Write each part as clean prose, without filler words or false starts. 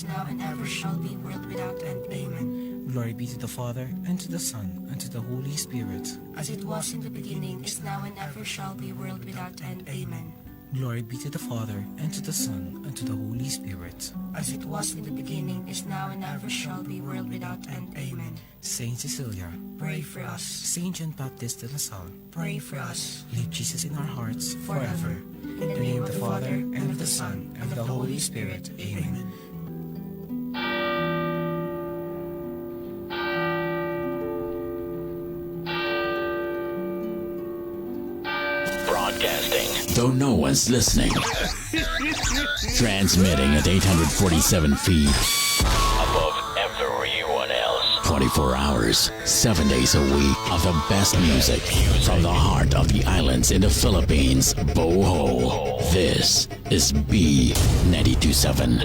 now, and ever shall be, world without end. Amen. Glory be to the Father, and to the Son, and to the Holy Spirit. As it was in the beginning, is now, and ever shall be, world without end. Amen. Glory be to the Father, and to the Son, and to the Holy Spirit. As it was in the beginning, is now, and ever shall be, world without end. Amen. Saint Cecilia, Pray for us. Saint John Baptist de La Salle, Pray for us. leave Jesus in our hearts Forever. In the name of the Father, and of the Son, and of the Holy Spirit. Amen. Broadcasting, though no one's listening. Transmitting at 847 feet above everyone else. 24 hours, 7 days a week of the best music from the heart of the islands in the Philippines, Bohol. This is B927.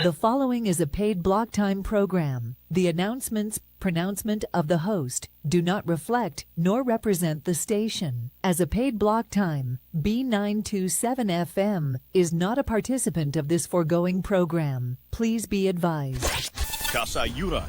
The following is a paid block time program. The announcements, pronouncement of the host do not reflect nor represent the station. As a paid block time, B927 FM is not a participant of this foregoing program. Please be advised. Kasayuran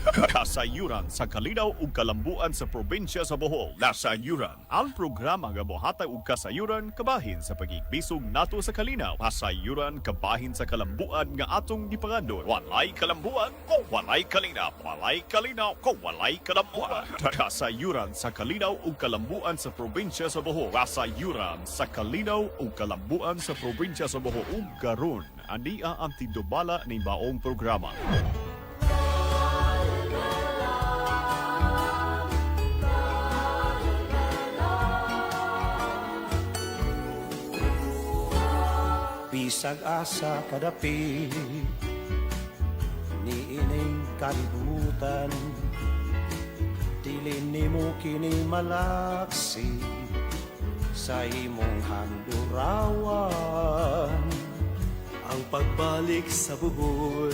sa kalinaw ug kalambuan sa probinsya sa Bohol. Kasayuran, ang programa nga mohatag og kasayuran kabahin sa pagigbisog nato sa kalinaw. Kasayuran kabahin sa kalambuan nga atong gipangandon. Walay kalambuan kung walay kalinaw. Walay kalinaw kung walay kalambuan. Kasayuran sa kalinaw ug kalambuan sa probinsya sa Bohol. Kasayuran sa kalinaw ug kalambuan sa probinsya sa Bohol. Ug karon ania ang tindubala ni baong programa. Bisag asa kadapi niining kalibutan, dili nimo kini malaksi sa imong handurawan. Ang pagbalik sa Bohol,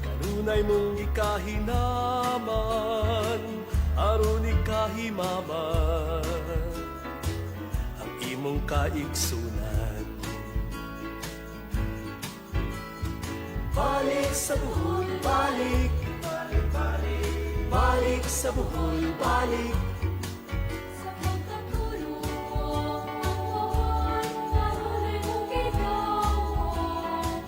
kanunay mong ikahinaman, aron ikahimaman ang imong kaigsunan. Balik sa Bohol, balik, balik, balik, balik sa Bohol, balik. Sa pagkatulong, kanunay mong ikahinaman.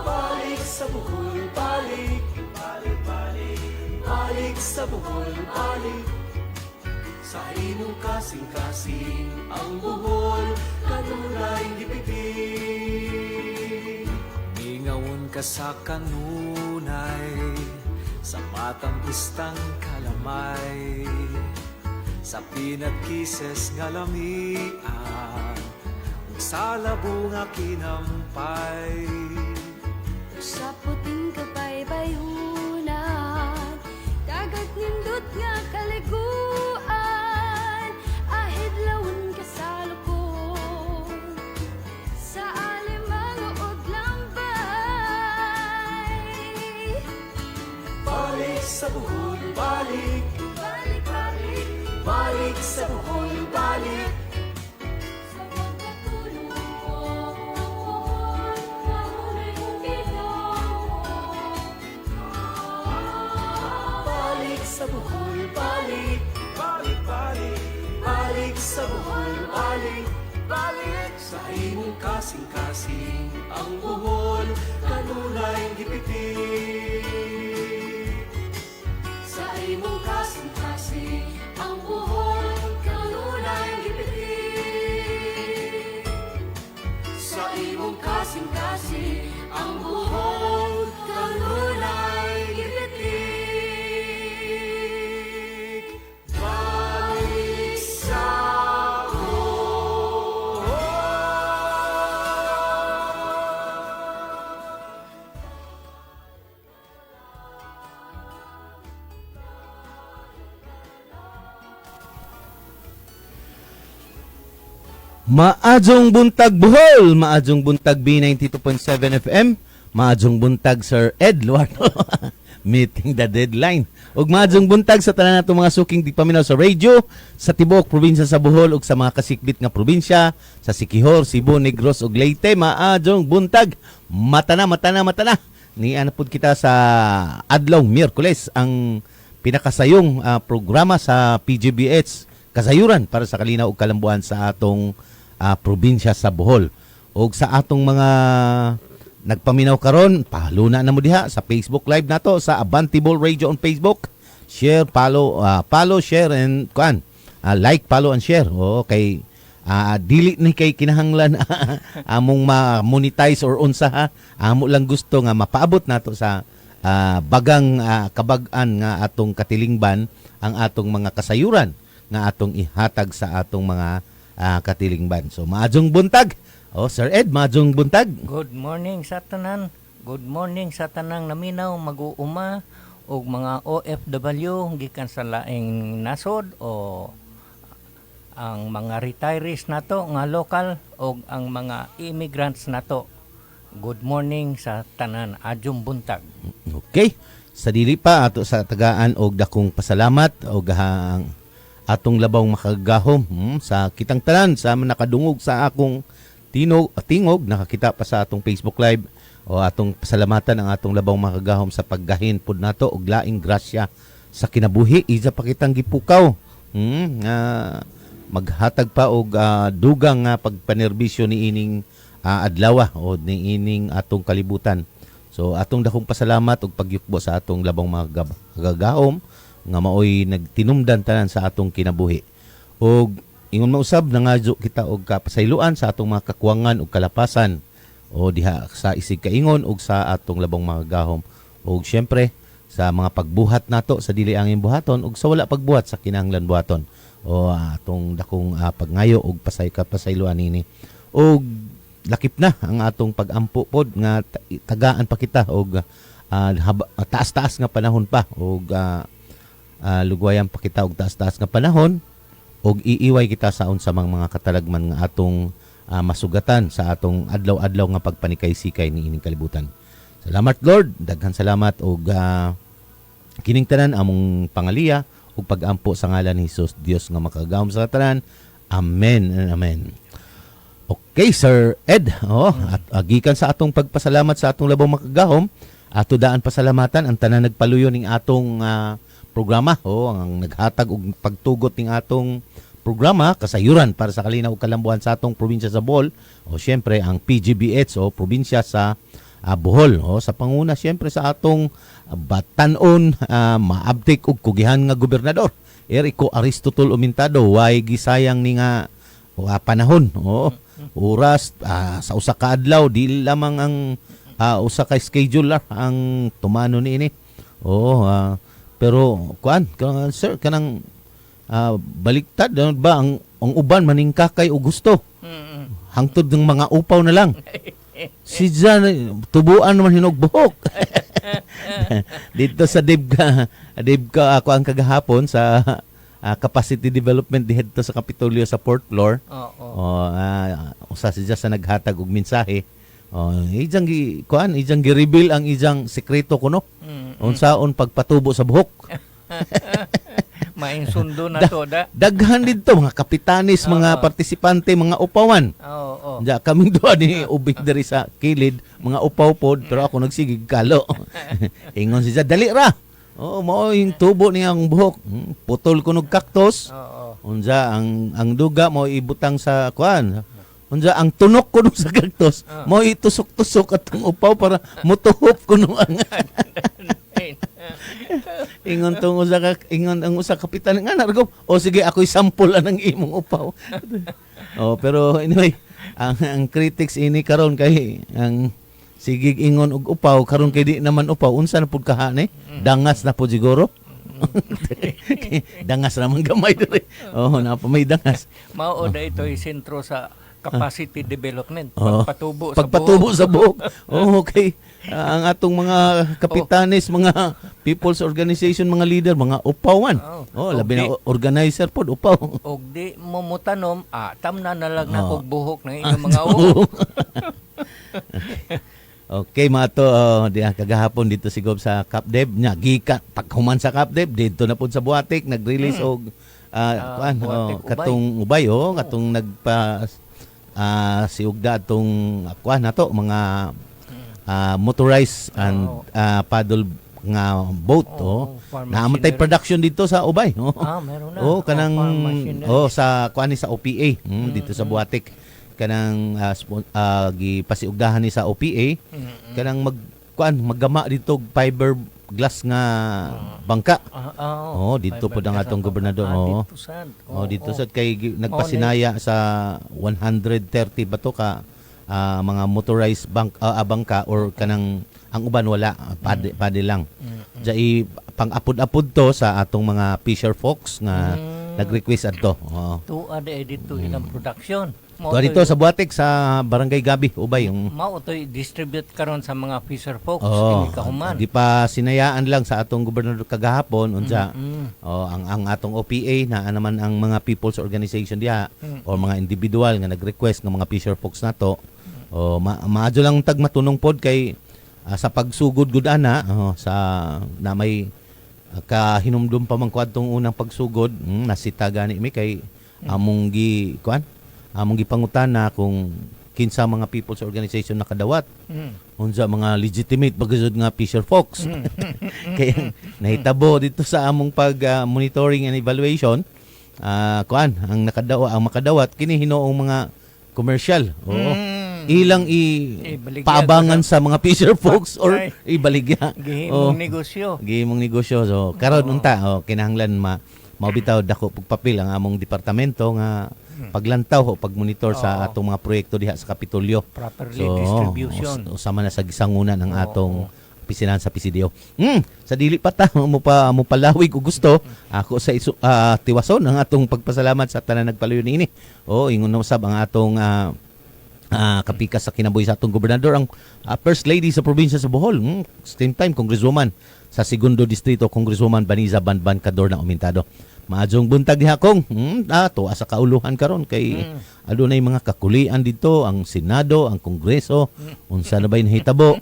Balik sa Bohol, balik, balik, balik, balik sa Bohol, balik. Sa imong kasing-kasing ang Bohol, kanunay gipitig. Ingawon ka sa kanunay, sa matang pistang kalamay, sa peanut kisses nga lamian, ug sa labunga kinampay. Sa puting kapaypayunan, dagat nindot nga kaliguan, ahidlawon ka sa lukon, sa alimang udlambay. Balik sa Bohol, balik, Balik, balik, balik sa Bohol, balik. sa pagkatulong, kanunay mong ikahinaman. Balik sa Bohol, balik, balik, balik, balik sa Bohol, balik, balik. Sa imong kasing-kasing ang Bohol, kanunay gipitig. Sa imong kasing-kasing ang Bohol, kanunay gipitig. Sa imong kasing-kasing ang Bohol, kanunay gipitig. Balik sa Maadjong buntag Bohol, maadjong buntag B92.7 FM, maadjong buntag Sir Ed Luardo. meeting the deadline. Ug maadtong buntag sa tanan natong mga suking di paminaw sa radio sa tibuok probinsya sa Bohol ug sa mga kasikbit nga probinsya sa Siquijor, Cebu, Negros ug Leyte. Maadtong buntag. Mata na. Ni anapod kita sa adlaw Miyerkules ang pinakasayong programa sa PGBH kasayuran para sa kalinaw ug kalambuan sa atong probinsya sa Bohol. Og sa atong mga nagpaminaw karon, pahaluna na mo diha sa Facebook Live nato sa Abantibol Radio on Facebook. Share, follow, share and like, follow and share. Okay. Dili ni kay kinahanglan among ma-monetize or unsa ha. Amo lang gusto nga mapaabot nato sa bagang kabag-an nga atong katilingban ang atong mga kasayuran nga atong ihatag sa atong mga katilingban. So maadjong buntag. Sir Ed, maadjong buntag. Good morning sa tanan. Good morning sa tanang naminaw mag-uuma og mga OFW gikan sa laing nasod o ang mga retirees nato nga lokal o ang mga immigrants nato. Good morning sa tanan. Adjong buntag. Okay. Sa dili pa ato sa tagaan og dakong pasalamat og atong labaw makagahom sa kitang tanan sa nakadungog sa akong tingog nakakita pa sa atong Facebook Live o atong pasalamatan ang atong labaw makagahom sa paggahin pud nato og laing grasya sa kinabuhi. Isa pa kitang gipukaw maghatag pa og dugang nga pagpanerbisyo ni ining adlaw o ni ining atong kalibutan. So atong dakong pasalamat og pagyukbo sa atong labaw makagahom nga maoy nagtinumdan tanan sa atong kinabuhi. Og ingon mausab nangadyo kita og kapasayloan sa atong mga kakuwangan ug kalapasan o diha sa isig kaingon ug sa atong labang mga gahom. Og syempre sa mga pagbuhat nato sa dili angin buhaton ug sa wala pagbuhat sa kinahanglan buhaton. O atong dakong pagngayo ug pasayloan nini. Og lakip na ang atong pagampo pod nga tagaan pa kita og taas-taas nga panahon pa og lugwayan pa kita og taas-taas nga panahon og iiway kita saon sa mga katalagman nga atong masugatan sa atong adlaw-adlaw nga pagpanikay-sikay ni ining kalibutan. Salamat Lord, daghan salamat og kining tanan among pangaliya ug pagampo sa ngalan ni Hesus Dios nga makagahom sa tanan. Amen and amen. Okay, Sir Ed. At gikan sa atong pagpasalamat sa atong labaw makagahom, ato daan pasalamatan ang tanan nagpaluyo ning atong programa ang naghatag og pagtugot ning atong programa kasayuran para sa kalinaw ug kalambuan sa atong probinsya sa Bohol syempre ang PGBH probinsya sa Bohol sa panguna syempre sa atong batan-on maabtik ug kugihan nga gobernador Erico Aristotol Umintado way gisayang ni nga panahon oras sa usa ka adlaw di lamang ang usa ka scheduler ang tumano niini pero sir kanang baliktad ba ang uban maningkakay o gusto hangtod ng mga upaw na lang si Jan tubuan man hinugbuhok dito sa Dibka ako ang kagahapon sa capacity development dito sa Kapitolyo sa 4th floor usa si Jan sa naghatag og mensahe ijang gi-reveal ang ijang sekreto kuno unsaon pagpatubo sa buhok. Mainsundo na to daghan dito mga kapitanis, mga partisipante, mga upawan. Ja kaming duha ni ubing diri sa kilid, mga upaw pod pero ako nagsigig kalo. Ingon siya dali ra. Mao yung tubo niya ang buhok. Putol kunog kaktos. Unja ang duga mo ibutang sa kuan. Unja ang tunok kuno sa kaktos, mo itusok-tusok atong upaw para mutuhop kuno ang ingon tong ang usa kapitan nga nargo sige ako'y sample anang imong upaw. Pero anyway ang critics ini karon kay ang sigig ingon og upaw karon kay di naman upaw unsa na pud kahani dangas na pud siguro. Dangas naman gamay diri na pa may dangas mao da ito'y sentro sa capacity development pagpatubo sa buhok. Okay. Ang atong mga kapitanes, mga people's organization, mga leader, mga upawan. Labi na organizer pod upaw. Og di mo mutanom, tamna na lang na og buhok ng inyong mga uho. Okay, mga to, kagahapon dito si Gob sa CapDev nya gika paghuman sa CapDev dito na pud sa Buatik nag-release og Buatik Ubay. katong ubay katong nagpa si Ugda atong nato mga motorized and paddle nga boat farm naamantay machinery. production dito sa ubay Meron na. kanang Farm machinery. sa sa OPA dito sa Buatik kanang gipasiugdahan ni sa OPA kanang maggama dito og fiberglass nga bangka. Dito po ang atong gobernador. Dito sad kay nagpasinaya sa 130 ba to ka mga motorized bangka or kanang ang uban wala pade lang. Dai pang-apod-apod to sa atong mga fisher folks nga nag-request adto. Tuwa dito ilang production. Tuwa dito sa Buatik sa Barangay Gabi Ubay yung Mao to'y distribute karon sa mga fisher folks ini kahuman. Di pa sinayaan lang sa atong gobernador kagahapon unsa. Ang atong OPA na naman ang mga people's organization diha o mga individual nga nag-request ng mga fisher folks nato. Maadyo lang tag matunong pod kay sa pagsugod gud ana sa na may kahinumdum pa man kuadtong unang pagsugod nasita gani mi kay among gipangutana kung kinsa mga people's organization nakadawat. Unsa mga legitimate bagusod nga fisher folks. Kaya nahitabo dito sa among pag monitoring and evaluation ang makadawat kini hinoong mga commercial. Ilang paabangan sa mga fisher folks or ibaligya. Gihimong negosyo. Gihimong negosyo. So karon unta kinahanglan maubitaw dako pagpapil ang among departamento nga paglantaw o pagmonitor sa atong mga proyekto diha sa Kapitolyo. Properly distribution. Usama na sa gisangunan ang atong pisinan sa PCDO. Sa dili pa ta mo palawig og gusto ako sa tiwason ang atong pagpasalamat sa tanan nagpaluyo niini. Ingon na usab ang atong kapikas sa kinabuhi sa atong gobernador ang First Lady sa probinsya sa Bohol. Same time Congresswoman sa Segundo Distrito Congresswoman Baniza Banban Cadorna Aumentado. Maadjong buntag diha kong tuwa sa kauluhan karon kay adunay mga kakulian dito ang Senado, ang Kongreso, unsa na bay nahitabo.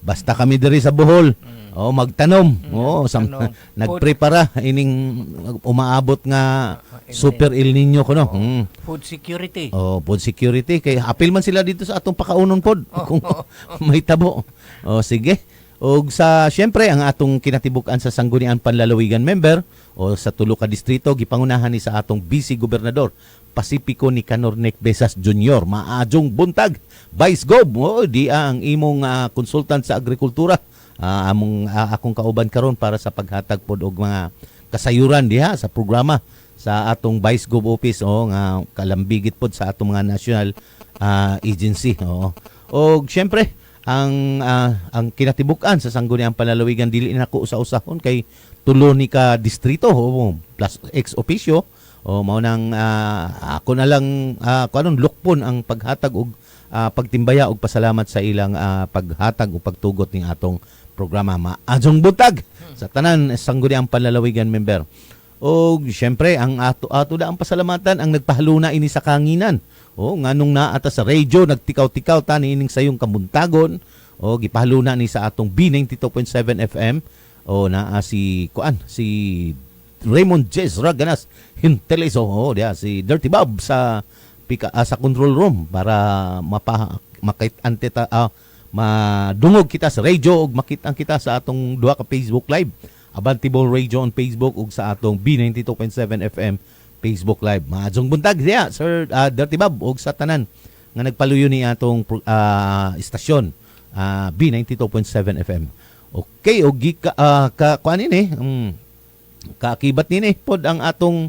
Basta kami diri sa Bohol. Magtanom. Nagprepara ining umaabot nga Super El Nino kuno. Food security. Food security kay apil man sila dito sa atong pakaunon pod kung may tabo. Sige. Og sa syempre ang atong kinatibuk-an sa Sangguniang Panlalawigan member o sa tulo ka distrito gipangunahan ni sa atong Vice Gobernador Pacifico Nicanor Besas Jr. Maadjong buntag Vice Gob di ang imong consultant sa agrikultura akong kauban karon para sa paghatag pod og mga kasayuran diha sa programa sa atong Vice Gob office nga kalambigit pod sa atong mga national agency og syempre ang kinatibuk-an sa Sangguniang Panlalawigan dili na ko usa-usahon kay tulo ni ka distrito plus ex officio mao nang ako na lang lukpon ang paghatag og pagtimbaya og pasalamat sa ilang paghatag o pagtugot ning atong programa. Maadjong buntag sa tanan Sangguniang Panlalawigan member. Og syempre ang ato da ang pasalamatan ang nagpahaluna ini sa kanginan. Nganong naata sa radio nagtikaw-tikaw tani ining sayong kamuntagon gipahaluna ni sa atong B92.7 FM naa si Raymond Jezra ganas Hinteleso dia si Dirty Bob sa control room para madungog kita sa radio ug makita kita sa atong duha ka Facebook live Abantibol Radio on Facebook ug sa atong B92.7 FM Facebook Live. Maadjong buntag diya, Sir Dirty Bob, og sa tanan nga nagpaluyo ni atong istasyon, B92.7 FM. Okay, og kuan ini, kaakibat nini pod ang atong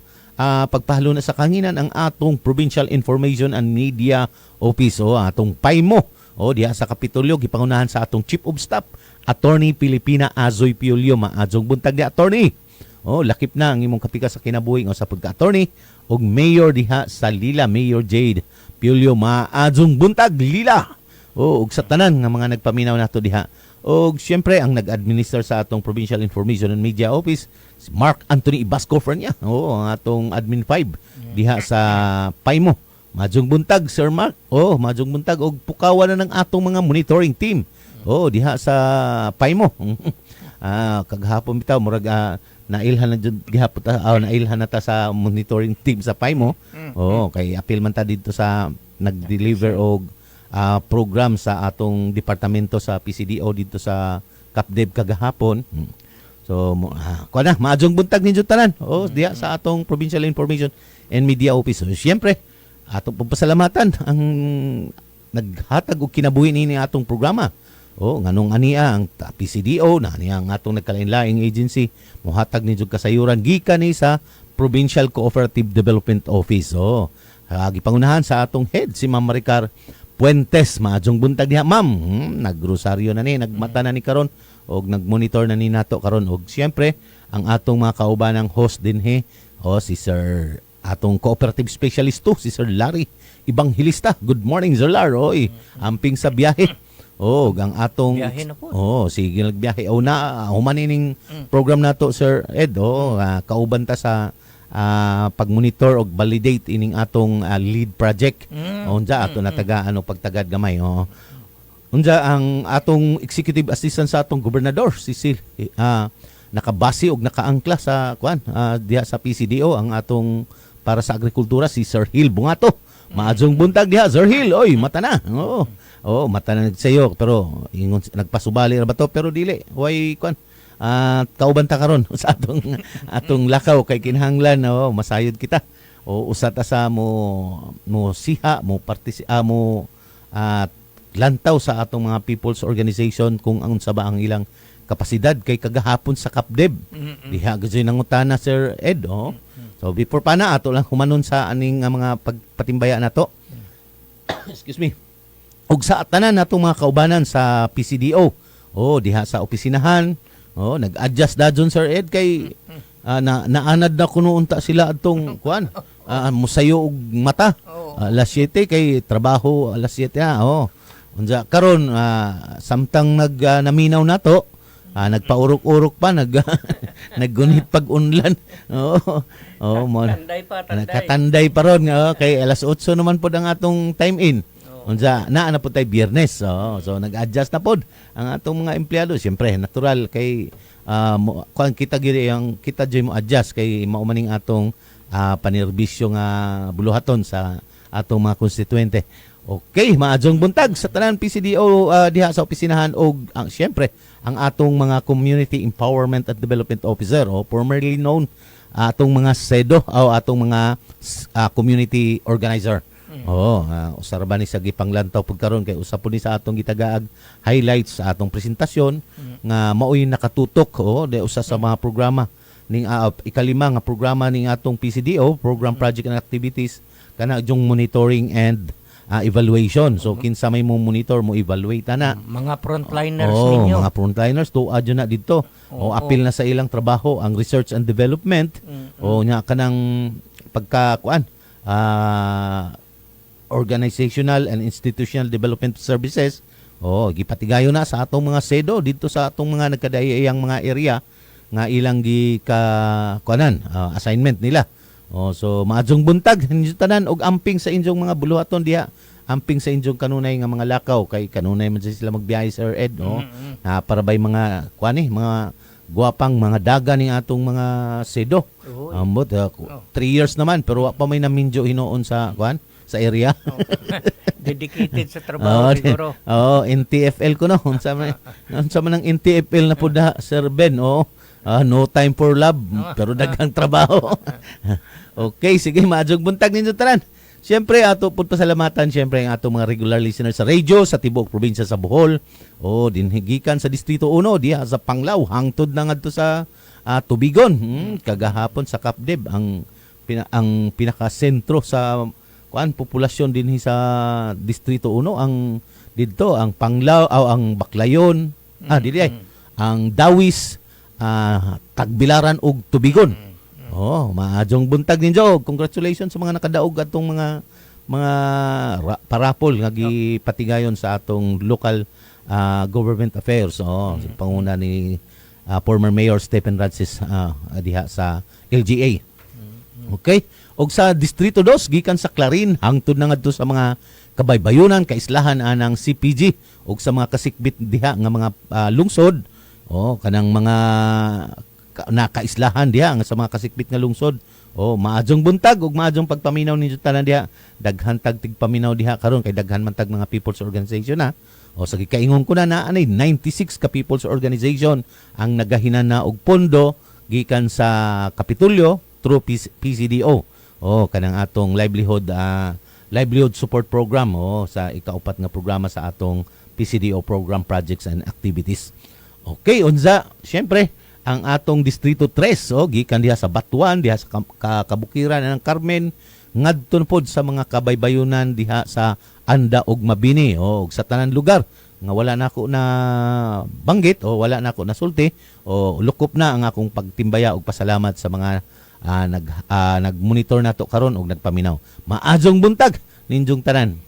pagpahalo na sa kanginan ang atong Provincial Information and Media Office atong PAIMO diha sa Kapitolyo gipangunahan sa atong Chief of Staff Attorney Pilipina Azoy Piolio. Maadjong buntag di attorney. Lakip na ang imong kapikas sa kinabuhi sa pagka-attorney og mayor diha sa Lila, Mayor Jade Piolio. Maadjong buntag Lila. Og sa tanan nga mga nagpaminaw nato diha. Og syempre ang nag-administer sa atong Provincial Information and Media Office si Mark Anthony Ibasco Fernia. Ang atong admin 5 diha sa PAIMO. Majong buntag Sir Mark. Oh, majong buntag og pukawan na ng atong mga monitoring team. Oh, diha sa Paimo. Kaghapon bitaw murag nailhan na jud gihapon nailhan na ta sa monitoring team sa Paimo. Oh, kay apil man ta dito sa nag-deliver og program sa atong departamento sa PCDO dito sa Capdeb kagahapon. So, kuha na, maadjong buntag ninyo tanan. Oh, diya sa atong Provincial Information and Media Office. So, siyempre, atong pagpasalamatan ang naghatag og kinabuhi ni atong programa. Oh, nganong ania ang PCDO na niya ang atong nagkalain-laing agency mohatag ni jud kasayuran gikan ni sa Provincial Cooperative Development Office. Oh, gipangunahan sa atong head si Ma'am Maricar Puentes. Maadjong buntag diha, ma'am. Nagrosaryo na ni, nagmata na ni karon og nagmonitor na ni nato karon og siyempre ang atong mga kaubanang host dinhi si Sir atong cooperative specialist to, si Sir Larry Ibanghilista. Good morning, Sir Larry. Oy, amping sa biyahe. Ang atong Biyahe na po. sige nagbiyahe. Na humanining program nato Sir Ed. Kauban ta sa pag-monitor og validate ining atong lead project. Unja ato nataga pagtagad gamay. Unja ang atong executive assistant sa atong gobernador si nakabase og nakaangkla sa diha sa PCDO ang atong para sa agrikultura si Sir Hill Bungato. Maadjong buntag diha Sir Hill. Oy, mata na. Mata na sayo pero ingon nagpasubali ra ba to pero dili. Way kauban ta karon sa atong lakaw kay kinahanglan masayod kita. Usa ta sa mo siha mo lantaw sa atong mga people's organization kung unsa ba ang ilang kapasidad kay kagahapon sa Capdeb. Diha gyud nangutana Sir Ed. So before pa na ato lang humanon sa aning mga pagpatimbaya nato. Excuse me. Ug sa tanan natong mga kaubanan sa PCDO. Diha sa opisinahan. Nag-adjust dadyon Sir Ed kay naanad na kuno unta sila adtong musayo og mata. Alas 7 kay trabaho alas 7 Unja karon samtang naminaw nato nagpaurok-urok pa naggunit pag unlan. Nakatanday pa ron kay alas 8 naman pod ang atong time in. Unja naa na pod tay Biyernes. So nag-adjust na pod ang atong mga empleyado. Siyempre natural kay kita gyud mo adjust kay mao maning atong panerbisyo nga buluhaton sa atong mga konstituente. Okay, maadjong buntag sa tanan PCDO diha sa opisinahan og siyempre ang atong mga Community Empowerment and Development Officer formerly known atong mga SEDO o atong mga community organizer. Usarba ni sa gipanglantaw pagkaron kay usa po ni sa atong gitagaag highlights sa atong presentasyon nga maoy nakatutok de usa sa mga programa ning ikalima nga programa ning atong PCDO, Program Project and Activities kana jung monitoring and evaluation. So kinsa may mo monitor mo evaluate na mga frontliners ninyo. Mga frontliners adyo na didto. Apil na sa ilang trabaho ang research and development nya kanang organizational and institutional development services. Gipatigayo na sa atong mga SEDO dito sa atong mga nagkadaiyang mga area nga ilang assignment nila. So maadjong buntag ninyo tanan og amping sa inyong mga buluhaton diha, amping sa inyong kanunay nga mga lakaw kay kanunay man sila magbiyahe Sir Ed para bay mga mga guwapang mga daga ning atong mga SEDO. 3 years naman pero wa pa may naminjo hinoon sa sa area. Dedicated sa trabaho siguro. NTFL ko unsa man ang NTFL na pud Sir Ben. No time for love pero daghang trabaho. Okay, sige, maadjong buntag ninyo tanan. Siyempre, ato po pasalamatan siyempre ang atong mga regular listeners sa radio sa tibuok probinsya sa Bohol. Dinhigikan sa Distrito 1 diha sa Panglao hangtod na ngadto sa Tubigon. Kagahapon sa Capdeb ang pinaka-sentro sa populasyon dinhi sa Distrito 1 ang didto ang Panglao ang Baclayon, ang Dawis, Tagbilaran ug Tubigon. Maadjong buntag ninyo. Congratulations sa mga nakadaog atong mga parapol nga gipatigayon sa atong local government affairs. Panguna ni former Mayor Stephen Rancis diha sa LGA. Okay? og sa Distrito 2 gikan sa Clarin hangtod na ngadto sa mga kabaybayonan kaislahan anang CPG ug sa mga kasikbit diha nga mga lungsod kanang mga nakaislahan diha nga sa mga kasikbit nga lungsod maadjong buntag ug maadjong pagpaminaw ninyo tanan diha daghan tag tigpaminaw diha karon kay daghan man tag mga people's organization sa gikaingon ko na anay 96 ka people's organization ang nagahinan na og pondo gikan sa Kapitulyo through PCDO kanang atong livelihood support program sa ikaupat nga programa sa atong PCDO program projects and activities. Okay, unsa syempre ang atong Distrito 3 gikan diha sa Batuan diha sa kabukiran ng Carmen ngadto pod sa mga kabaybayonan diha sa Anda ug Mabini ug sa tanan lugar nga wala na ako na banggit wala na ako na sulti lukop na ang akong pagtimbaya ug pasalamat sa mga nag-monitor nato karon ug nagpaminaw. Maadjong buntag ninjong tanan.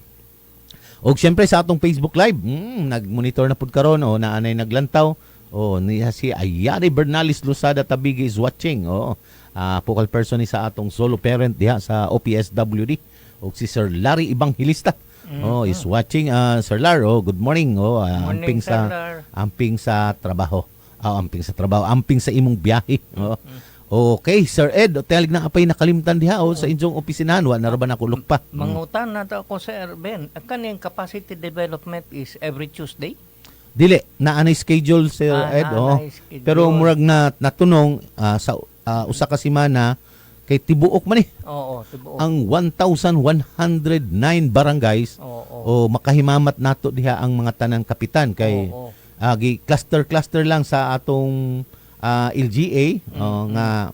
Og syempre sa atong Facebook Live, nag-monitor na pud karon naanay naglantaw. Niya si Ayari Bernalis Lusada Tabigi is watching. Focal person ni sa atong solo parent diha sa OPSWD. Og si Sir Larry Ibanghilista. Is watching. Sir Lar, good morning. Morning, amping sa trabaho. Amping sa imong biyahe. Okay, Sir Ed, talig na apay nakalimtan diha sa inyong opisinahan, wa na ra ba nakulog pa? Mangutan na to ako, Sir Ben. Kaning capacity development is every Tuesday? Dili, naanay schedule, Sir Ed. Schedule. Pero murag na natunong sa usa ka semana kay tibuok man tibuok. Ang 1,109 barangays makahimamat nato diha ang mga tanan kapitan kay cluster lang sa atong LGA nga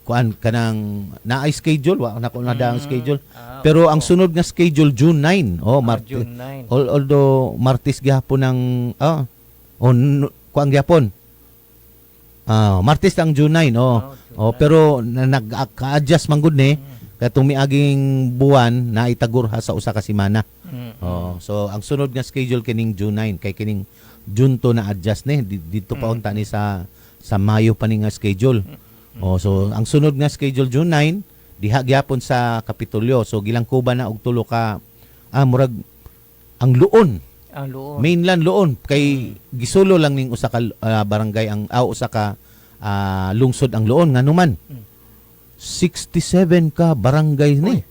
kuan kanang naay schedule wa nako na daang schedule pero ang sunod nga schedule June 9 June 9 although Martes gihapon ng kuan gihapon Martes ang June 9 pero nag-adjust man gud ni katong miaging buwan na itagurha sa usa ka semana. So ang sunod nga schedule kining June 9 kay kining June to na adjust ni dito pa unta ni sa Mayo pa ni nga schedule. So ang sunod nga schedule June 9 diha gyapon sa Kapitulyo. So gilangkuban na og tulo ka murag ang Luon. Mainland Luon kay gisulo lang ning usa ka barangay ang usa ka lungsod ang Luon nganuman. 67 ka barangay ni.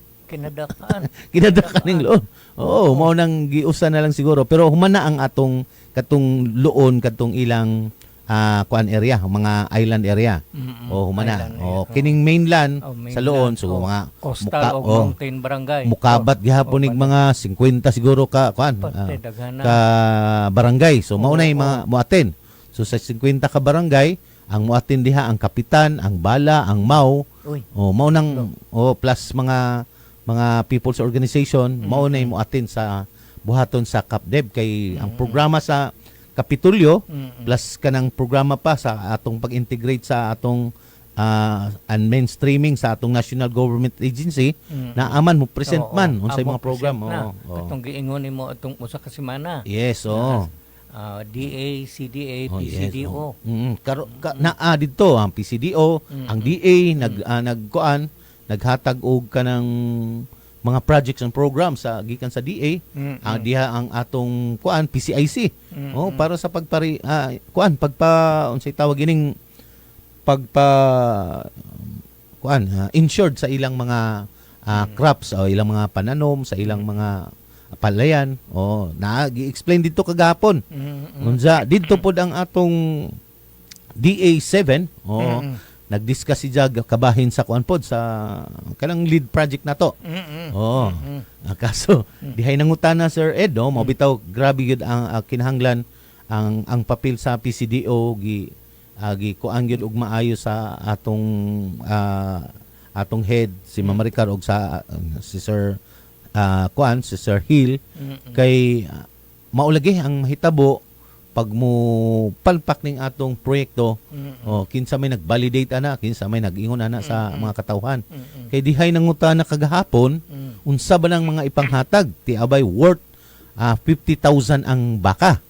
Kinadakan ning Luon. Mao nang giusa na lang siguro pero humana ang atong katong Luon katong ilang kuan area, mga island area. Humana. Kining mainland sa Luon so mga coastal mountain barangay. Mukabat gihapon nig mga 50 siguro ka kuan ka barangay. So mao nay mga muaten. So sa 50 ka barangay ang muatin diha ang Kapitan, ang Bala, ang Mau. Mao nang plus mga people's organization mao nay muatin sa buhaton sa CapDev kay ang programa sa Kapitulyo plus kanang programa pa sa atong pag-integrate sa atong mainstreaming sa atong national government agency na aman mo present man unsay mga program katong giingon nimo atong usa ka semana. Yes DA, CDA, PCDO. Dito ang PCDO, ang DA naghatag og kanang mga projects and programs sa gikan sa DA diha ang atong kuan PCIC para sa unsay tawag ining insured sa ilang mga crops o ilang mga pananom sa ilang mga palayan gi-explain dito kagapon unsa dito pod ang atong DA7 nag-discuss si Jag kabahin sa kuan pod sa kanang lead project nato. Kaso dihay nangutana Sir Ed mao bitaw grabe gyud ang kinahanglan ang papel sa PCDO gi kuan gyud og maayo sa atong head si Ma'am Maricar og sa si Sir si Sir Hill kay maulagi ang mahitabo pag mo palpak ning atong proyekto kinsa may nag-validate ana kinsa may nag-ingon ana sa mga katawhan kay dihay nangutana kagahapon unsa ba nang mga ipanghatag ti abay worth 50,000 ang baka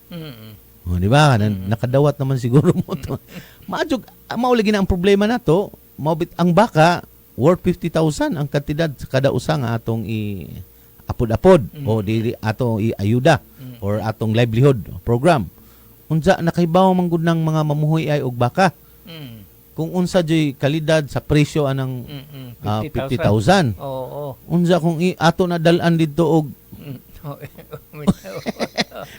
di ba nakadawat naman siguro mo to maulagi na ang problema nato maubit ang baka worth 50,000 ang kantidad sa kada usa nga atong apod-apod o dili atong iayuda or atong livelihood program. Unsa nakahibaw man gud ng mga mamuhay ay og baka. Kung unsa joy kalidad sa presyo anang 50,000. Oo. Unsa kung ato na dalan didto og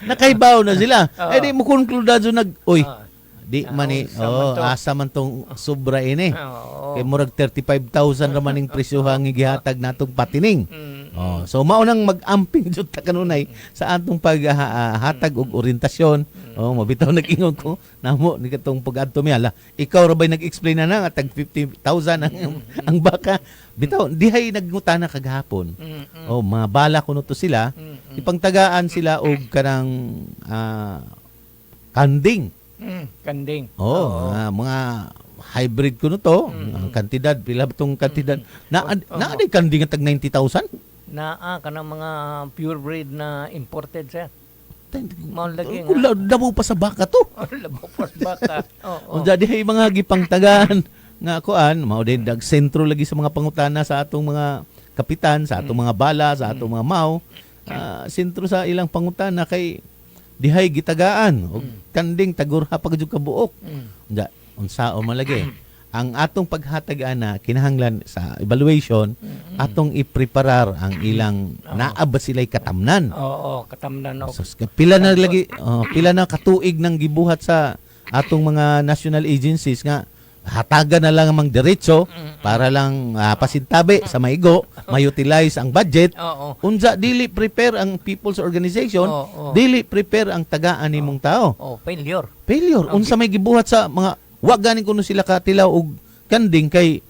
nakahibaw na sila. Ay di mo konkluda jo di man asa man tong sobra ini. Kay murag 35,000 ra maning presyo ang gihatag natong patining. So mao nang mag-amping jud ta kanunay sa atong paghatag og orientasyon. Mabitaw nag-ingon ko namo ni katong pag-adto mi hala. Ikaw ra bay nag-explain na nga tag 50,000 ang baka. Bitaw dihay nagnguta na kagahapon. Mabala kuno to sila. Ipangtagaan sila og kanang kanding. Kanding. Mga hybrid kuno to. Ang kantidad pila tong kantidad. Na di kanding tag 90,000? Naa kanang mga pure breed na imported sir. Mao lagi Labo pa sa baka to. Labo pa sa baka. Unsa dihay mga gipangtagaan nga kuan mao din dag sentro lagi sa mga pangutana sa atong mga kapitan, sa atong mga bala, sa atong mga mao. Sentro sa ilang pangutana kay dihay gitagaan og kanding tagurha pa jud ka buok. Unsa o malagi ang atong paghatag ana kinahanglan sa evaluation atong ipreparar ang ilang naa ba sila'y katamnan. Katamnan. So, pila na katuig nang gibuhat sa atong mga national agencies nga hatagan na lang ang diretso para lang pasintabi sa maigo, ma-utilize ang budget. Unsa dili prepare ang people's organization, dili prepare ang tagaan nimong tao. Failure. Unsa may gibuhat sa mga wa ganing kuno sila katilaw og kanding kay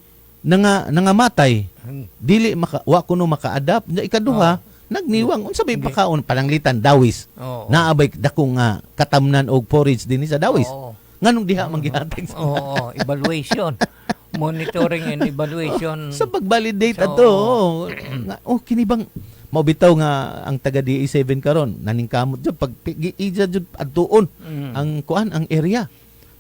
nangamatay. Dili wa kuno maka-adapt. Ikaduha, nagniwang unsa may pakaon pananglitan dawis. Naabay dakong katamnan og forage dinhi sa dawis. Nganong diha man gihatag? Evaluation. Monitoring and evaluation. Sa pag-validate ato. Kini bang mabitaw nga ang taga DA7 karon naningkamot jud pag ija jud adtuon ang kuan ang area.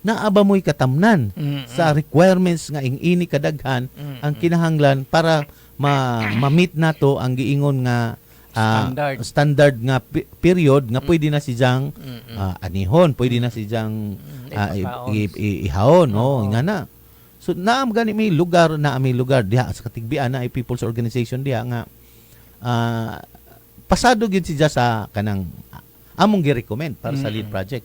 Naaba mo'y katamnan sa requirements nga ini kadaghan ang kinahanglan para ma-meet nato ang giingon nga standard nga period nga pwede na si jang anihon, pwede na si jang ihawon, nga na. So naam gani may lugar diha sa katigbian na ay people's organization diha nga pasado gyud siya sa kanang among gi-recommend para sa lead project.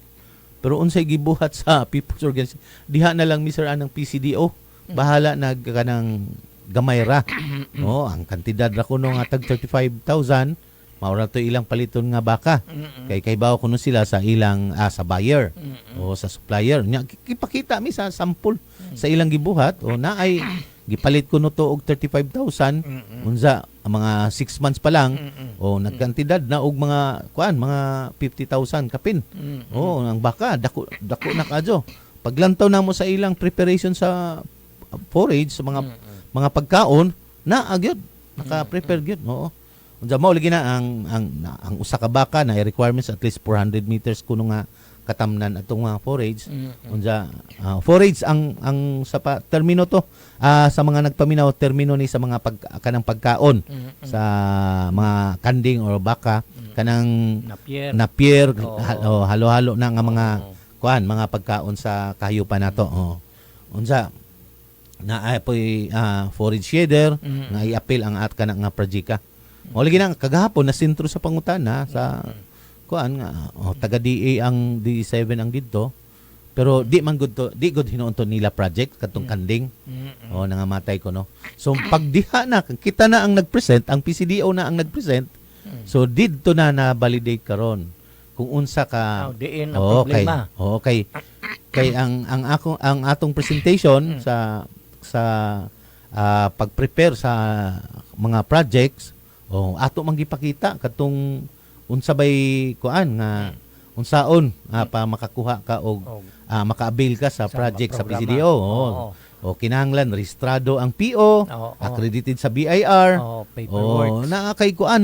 Pero unsay gibuhat sa people's organization, diha na lang Mr. Anang PCDO, bahala na kanang gamay ra. Ang kantidad ra kuno nga tag 35,000, mao ra to ilang paliton nga baka. Kay bawo kuno sila sa ilang sa buyer o sa supplier. Nya ipakita mi sa sample sa ilang gibuhat naay gipalit kuno to og 35,000 unsa mga 6 months pa lang nagkantidad na og mga mga 50,000 kapin. Ang baka dako na kadyo. Paglantaw na mo sa ilang preparation sa forage sa mga pagkaon na agyod naka-prepare gyud. Unsa mao lagi na ang usa ka baka na requirements at least 400 meters kuno nga katamnan atong mga forage. Unsa forage ang sa termino to sa mga nagpaminaw termino ni sa mga kanang pagkaon sa mga kanding or baka kanang napier halo-halo na nga mga mga pagkaon sa kahayupan nato. Unsa na apoy forage shader nga i-appeal ang kanang nga projika. Mo lagi na kagahapon na sentro sa pangutana sa taga DA ang D7 ang didto pero di good hinuon nila project katong kanding nangamatay ko so pag diha na kita na ang nagpresent ang PCDO na ang nagpresent so didto na validate karon kung unsa ka problema kay ang atong presentation sa pag-prepare sa mga projects ato man gipakita katong unsa bay kuan nga unsaon pa makakuha ka og maka-avail ka sa project sa PCDO. O kinahanglan rehistrado ang PO, Oo. accredited sa BIR. Oh, paperwork. O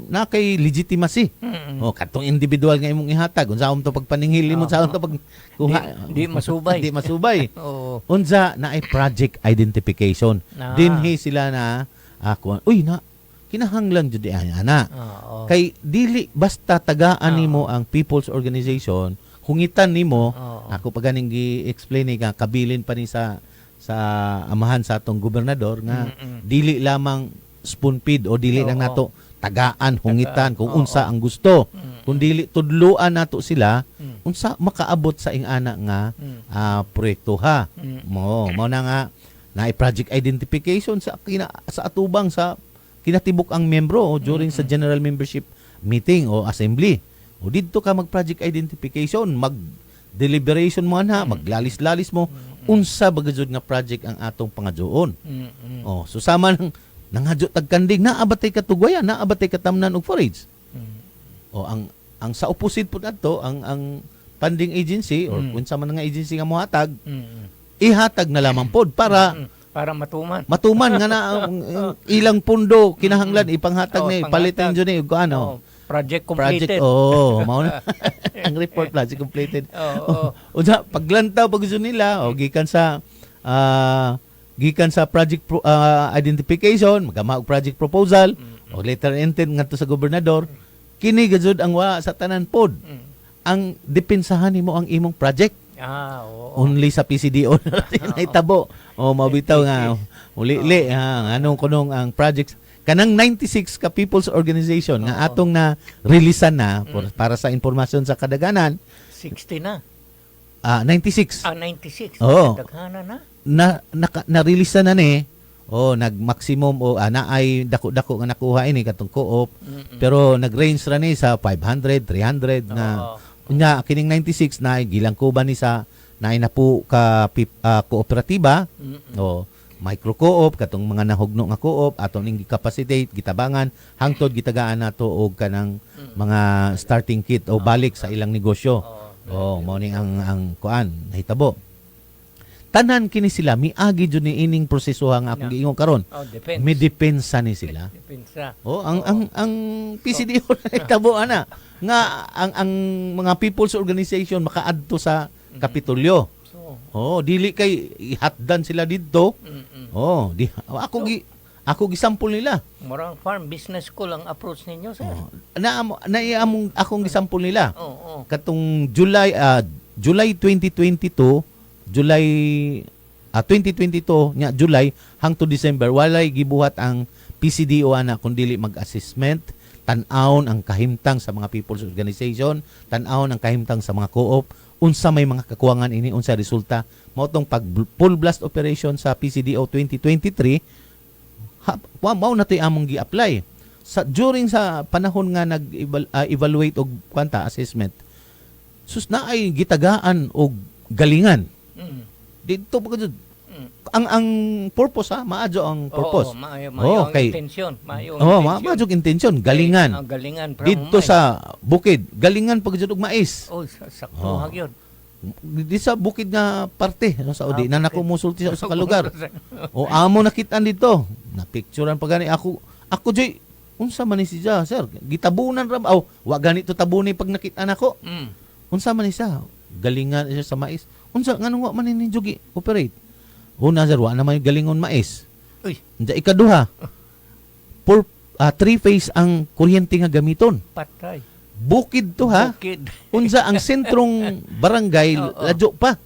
naakay legitimacy. O katong individual nga imong ihatag unsa to pagpaninghili mo sa to pag kuha. Di masubay. Di masubay. Oo. Unsa na ay project identification. Dinhi sila na uy na kinahanglan jud ana. Oo. Kay dili basta tagaan nimo ang people's organization, hungitan nimo. Ako pa ganing gi-explain nga kabilin pa ni sa amahan sa atong gobernador nga dili lamang spoon feed o dili lang nato tagaan hungitan kung unsa ang gusto. Kung dili tudluan nato sila unsa makaabot sa ingana nga proyekto ha. Mao na nga na project identification sa atubang sa kinatibuk ang membro during sa general membership meeting o assembly. O didto ka mag-project identification, mag-deliberation mo na, maglalis-lalis mo, unsa bagajud nga project ang atong pangadyoon. O, so sama nang hadyo tagkandig, naabatay katugwayan, naabatay katamnan og forage. O, ang sa opposite po nato, ang funding agency, or unsa man nga agency nga mohatag, ihatag na lamang pod para matuman nga na ang ilang pundo kinahanglan ipanghatag ni palitin jud ni ug ano project completed. Mao na ang report project completed. Unsa paglantaw pag gusto nila gikan sa project identification, magama og project proposal o letter intent ngadto sa gobernador, kini gajud ang wa sa tanan pod. Ang depensahan nimo ang imong project. Only sa PCDO na itabo. Mabitaw nga uli-li anong kunong ang projects kanang 96 ka people's organization nga atong na releasean na para sa impormasyon sa kadaganan 60 na 96 96 daghanan na release na ni nag-maximum naay dako-dako nga nakuha ini katong co-op pero nag-range ra ni sa 500 300 na unya kining 96 na gilangkuban ni sa naay na po ka kooperatiba micro co-op katong mga nahugno nga co-op aton ning capacitate gitabangan hangtod gitagaan nato og kanang mga starting kit o balik sa ilang negosyo. Mao ning ang kuan nahitabo. Tanan kini sila miagi jud ni ining proseso nga akong giingon karon. May depensa ni sila. Ang PCDO nahitabo ana nga ang mga people's organization makaadto sa Kapitolyo. Dili kay ihatdan sila didto. Ako gisampol nila. Murang farm business school ang approach ninyo, sir. Naiamong akong gisampol nila. Katong July 2022, July 2022 nya July hangtod December walay gibuhat ang PCDO ana kun dili mag-assessment, tan-awon ang kahimtang sa mga people's organization, tan-awon ang kahimtang sa mga co-op, unsa may mga kakuwangan ini, unsa resulta. Mao tong pag full blast operation sa PCDO 2023 mao na toy among gi-apply during sa panahon nga nag-evaluate og kwanta assessment. Sus na ay gitagaan og galingan. Dito pa gud ang purpose maadyo ang purpose. Maayo ang intention. Maayo intention, galingan. Galingan dito sa bukid, galingan pag jud og mais. Sakto hagyod. Di sa bukid nga parte sa Saudi na nakumusulti sa usa ka lugar. Amo nakitaan dito. Na picturean pa gani ako joy unsa man ni siya, sir? Gitabunan ra wa ganito tabuni pag nakita nako. Unsa man ni siya? Galingan siya sa mais. Unsa nganong wa man ni jogi operate? Una sir, wa na may galingon mais. Ikaduha. Three-phase ang kuryente nga gamiton. Patay. Bukid to ha. Unsa ang sentrong barangay ladyo pa.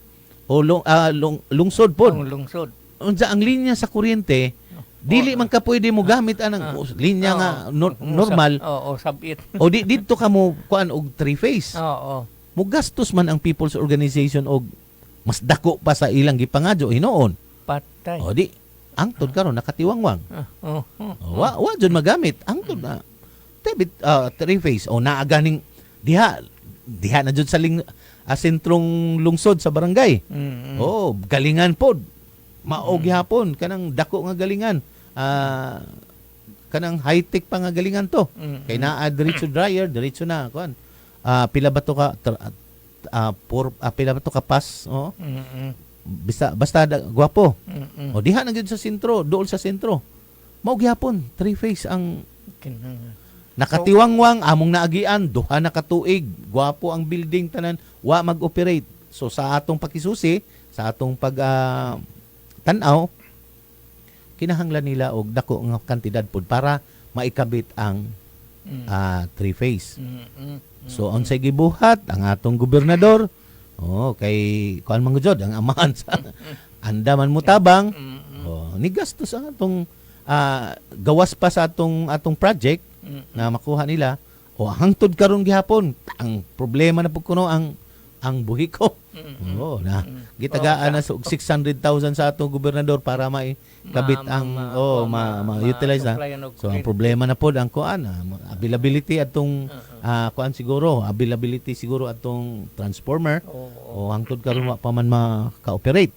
Lungsod pod. Lungsod. Unsa ang linya sa kuryente dili man ka pwede mo gamit anang linya nga normal. Sabit. Dito ka mo kuan og three-phase. Mo gastos man ang people's organization og mas dako pa sa ilang gipangadyo hinoon. Patay. Angtod karon nakatiwangwang. Wa jud magamit. Angtod na. Three-phase. Naaganing diha na jud sa sentrong lungsod sa barangay. Galingan pod. Mao gihapon kanang dako nga galingan. Kanang high-tech pa nga galingan to. Kay naa diretso dryer, diretso na kuan. Pila ba to ka pila ba to ka pass, gwapo. Mm-mm. O diha na gyud sa sentro, dool sa sentro. Mao gyapon, 3-phase ang nakatiwangwang among naagian, duha na ka tuig, gwapo ang building tanan, wa mag-operate. So sa atong pakisusi, sa atong pag tanaw, kinahanglan nila og dako nga kantidad pod para maikabit ang 3-phase. So unsay gibuhat ang atong gobernador, kay kuan man gud ang amahan sa andaman mo tabang, ni gastos ang atong gawas pa sa atong project na makuha nila. Hangtod karon gihapon ang problema na pud kuno ang buhiko. Na gitagaan na sa 600,000 sa atong gobernador para kabit ma-utilize na. So ang problema na pod ang kuan, availability atong availability siguro atong transformer. Hangtod karon wa pa man maka-operate.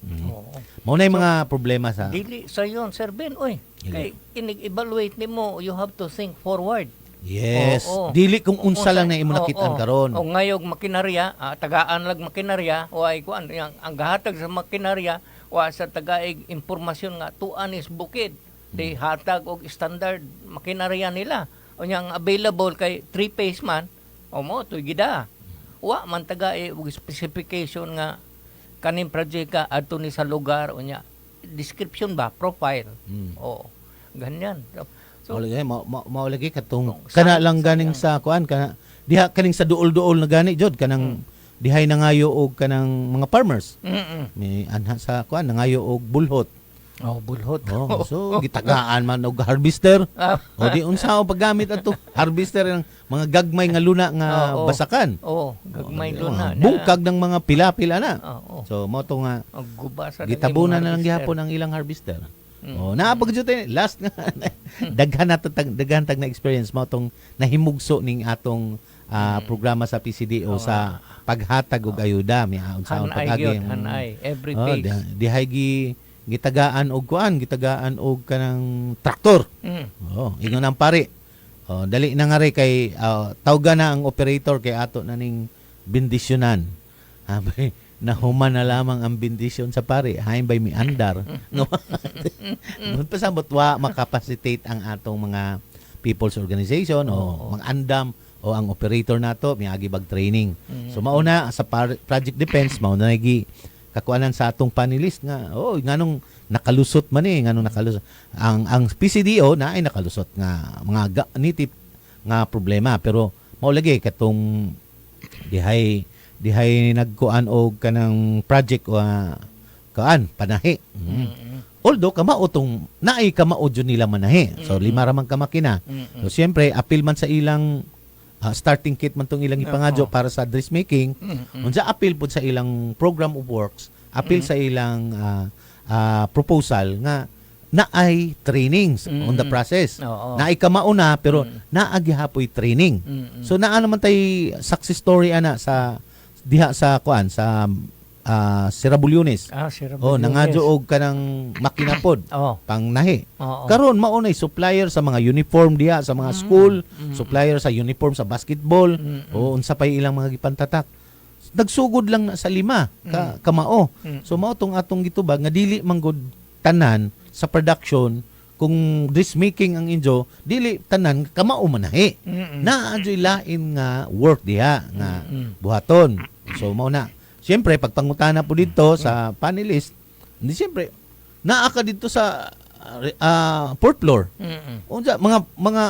Mao na yung mga problema sa Dili sa yon, Sir Ben, kay inig-evaluate nimo, you have to think forward. Yes. Dili kung unsa lang na imo nakit-an karon. O ngayog makinarya, tagaan lag makinarya, ay kuan ang gahatag sa makinarya wa sa tagaig impormasyon nga tuan is bukid. Di hatag og standard makinarya nila. O yang available kay 3-phase man, mo tuy gida. Wa man tagaig og specification nga kaning project ka adto ni sa lugar unya description ba profile. Ganyan. So, maulagi katong kana lang ganing sa kuan kana diha kaning sa duol-duol na gani jud kanang dihay nangayo og kanang mga farmers. May anha sa kuan nangayo og bulhot. Bulhot. So gitagaan man og harvester. Di unsa o paggamit ato harvester ng mga gagmay nga luna nga basakan. Gagmay luna. Bungkag ng mga pila-pila na. So mo to nga gitabunan na lang gihapon ang ilang harvester. Naapag last nga daghan tag na experience mo tong nahimugso ning atong programa sa PCDO sa paghatag og ayuda mi unsaon pag-agi every phase. Dihay gitagaan og kanang traktor. Ingon ang pare. Dali na nga rin kay tawga na ang operator kay ato na ning bendisyonan. Nahuman na lamang ang bendisyon sa pare. Hain ba'y mi andar. No? Pasabot wa makapacitate ang atong mga people's organization o mga andam o ang operator nato miagi bag training. So mauna sa project defense mauna nagi kakuanan sa atong panelist nga nganong nakalusot man nganong nakalusot ang PCDO na ay nakalusot nga mga nitip nga problema pero mao lagi katong dihay nagkuan og kanang project panahi. Although kamao tong naay kamao jud nila manahi. So lima ra man ka makina. So siyempre apil man sa ilang starting kit man tong ilang ipangadyo para sa dressmaking. Unsa apil pud sa ilang program of works, apil sa ilang proposal nga naay trainings on the process. Naay kamao na pero naagi hapoy training. So naa naman tay success story ana sa diha sa kuan sa Sirabulyones. Nangadyo og kanang makina pod pang nahi. Karon mao nay supplier sa mga uniform diha sa mga school, supplier sa uniform sa basketball, unsa pay ilang mga gipantatak. Nagsugod lang na sa 5 kamao. So mao tong atong gitubag nga dili manggod tanan sa production kung dressmaking ang injo dili tanan kamao manahi. Naadyoy lain nga work diha nga buhaton. So mao na. Siyempre pagpangutana po dito sa panelist, hindi siyempre naa ka dito sa fourth floor. Unsa mga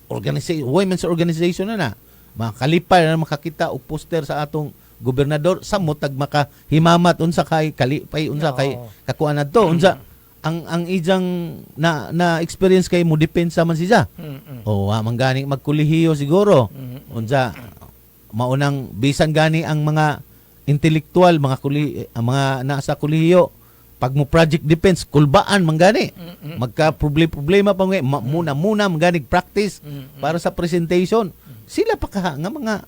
organization, women's organization na makalipay na makakita og poster sa atong gobernador sa mutag makahimamat unsa kay kalipay unsa kay kakuan adto unsa ang ijang na experience kay mo depensa man siya. Manggani magkolehiyo siguro. Unsa maunang bisan gani ang mga intelektual mga nasa kolehiyo pag mo project defense kulbaan manggani magka problema pa muna manggani practice para sa presentation sila pa nga mga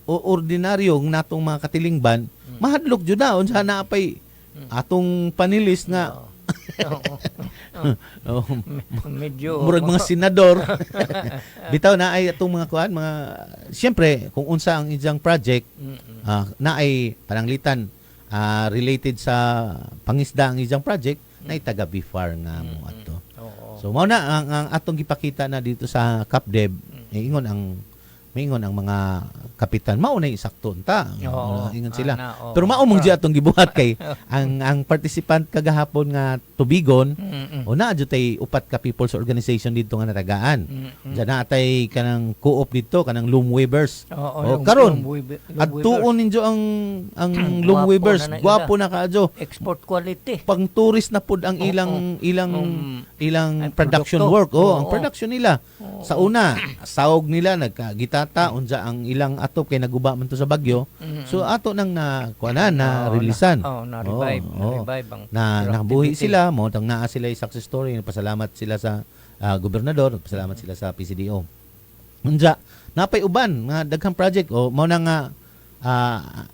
ordinaryo natong mga katilingban mahadlok jud na unsa na pay atong panelist nga medyo murag mga senador bitaw na ay atong mga kuan mga siyempre kung unsa ang ijang project na ay pananglitan related sa pangisda ang iyang project na taga BIFAR nga mo ato. Oo. So mao na ang atong gipakita na dito sa CapDev, ingon ang mga kapitan mao na isakto ta. Oo. Ingon sila. Oo. Pero mao mong atong gibuhat kay ang participant kagahapon nga tubigon o naa jud tay upat ka people's organization dito nga natagaan. Diyan na tay kanang co-op dito kanang loom weavers. O karon adtuon ninyo ang loom Gwapo weavers, na na ila. gwapo na kaadyo. Export quality. Pang tourist na pud ang ilang production produkto. work. Oo. Ang production nila. Sa una, sawog nila nagkagitata unsa ang ilang atop kay naguba man to sa bagyo. So ato nang na kuanan na releasan. Na-revive. Oo. Na-revive ang Nabuhi activity. sila mo tang naa sila yung success story. Pasalamat sila sa gobernador, pasalamat sila sa PCDO. Unja, napay uban nga daghang project o mao na nga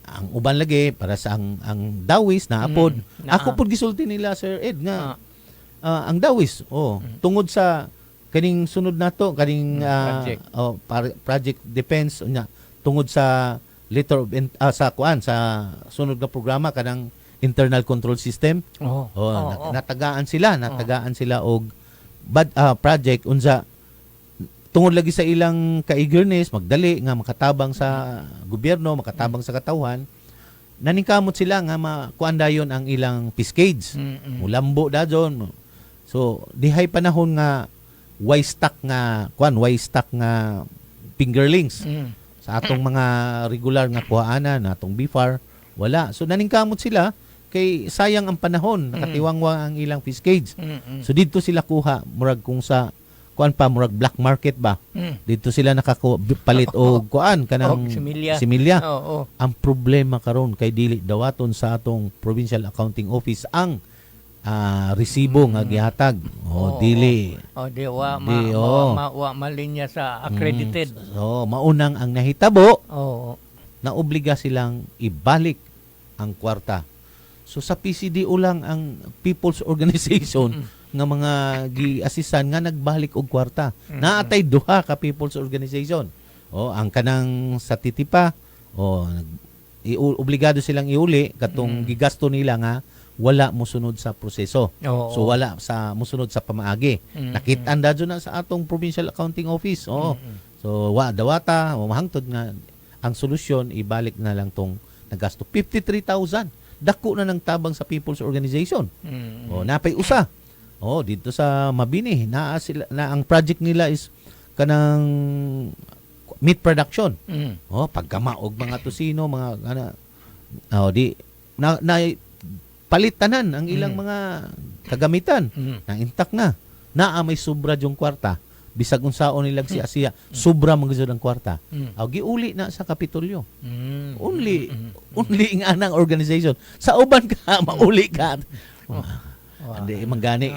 ang uban lagi para sa ang dawis na apod. Ako pud gisulti nila Sir Ed nga ang dawis tungod sa kaning sunod nato kaning project defense unya tungod sa letter of sa sunod nga programa kanang internal control system. Natagaan sila og project unsa tungod lagi sa ilang ka-eagerness magdali nga makatabang sa gobyerno, makatabang sa katawhan. Naningkamot sila nga makuan dayon ang ilang piscades. Mulambo dayon. So dihay panahon nga Y-stack nga fingerlings sa atong mga regular nga kuhaanan natong BIFAR wala. So naningkamot sila kay sayang ang panahon, nakatiwangwang ang ilang piscades. So dito sila kuha murag kung sa murag black market ba. Dito sila nakapalit og kanang similya. Ang problema karon kay dili dawaton sa atong Provincial Accounting Office ang resibo nga gihatag. Dili. Malinya sa accredited. Maunang ang nahitabo. Na obliga silang ibalik ang kwarta. So sa PCDO lang ang People's Organization nga mga gi-assisan nga nagbalik og kwarta. Naatay duha ka People's Organization. Ang kanang sa Titipa, obligado silang iuli katong gigasto nila nga wala mosunod sa proseso. So wala sa mosunod sa pamaagi. Nakit-an dadyo na sa atong Provincial Accounting Office. So dawata mahangtod nga ang solusyon ibalik na lang tong nagasto 53,000. Dako na ng tabang sa People's Organization. Napay usa. Dito sa Mabini na ang project nila is kanang meat production. Pagkamaog mga tusino, mga palitanan ang ilang mga kagamitan na intact na. Naa may sobra yung kwarta. Bisag unsaon nilang si Asia, sobra man gyud ang kwarta. Giuli na sa Kapitolyo. Only nga nang organization. Sa uban ka mauli ka. Andi mangani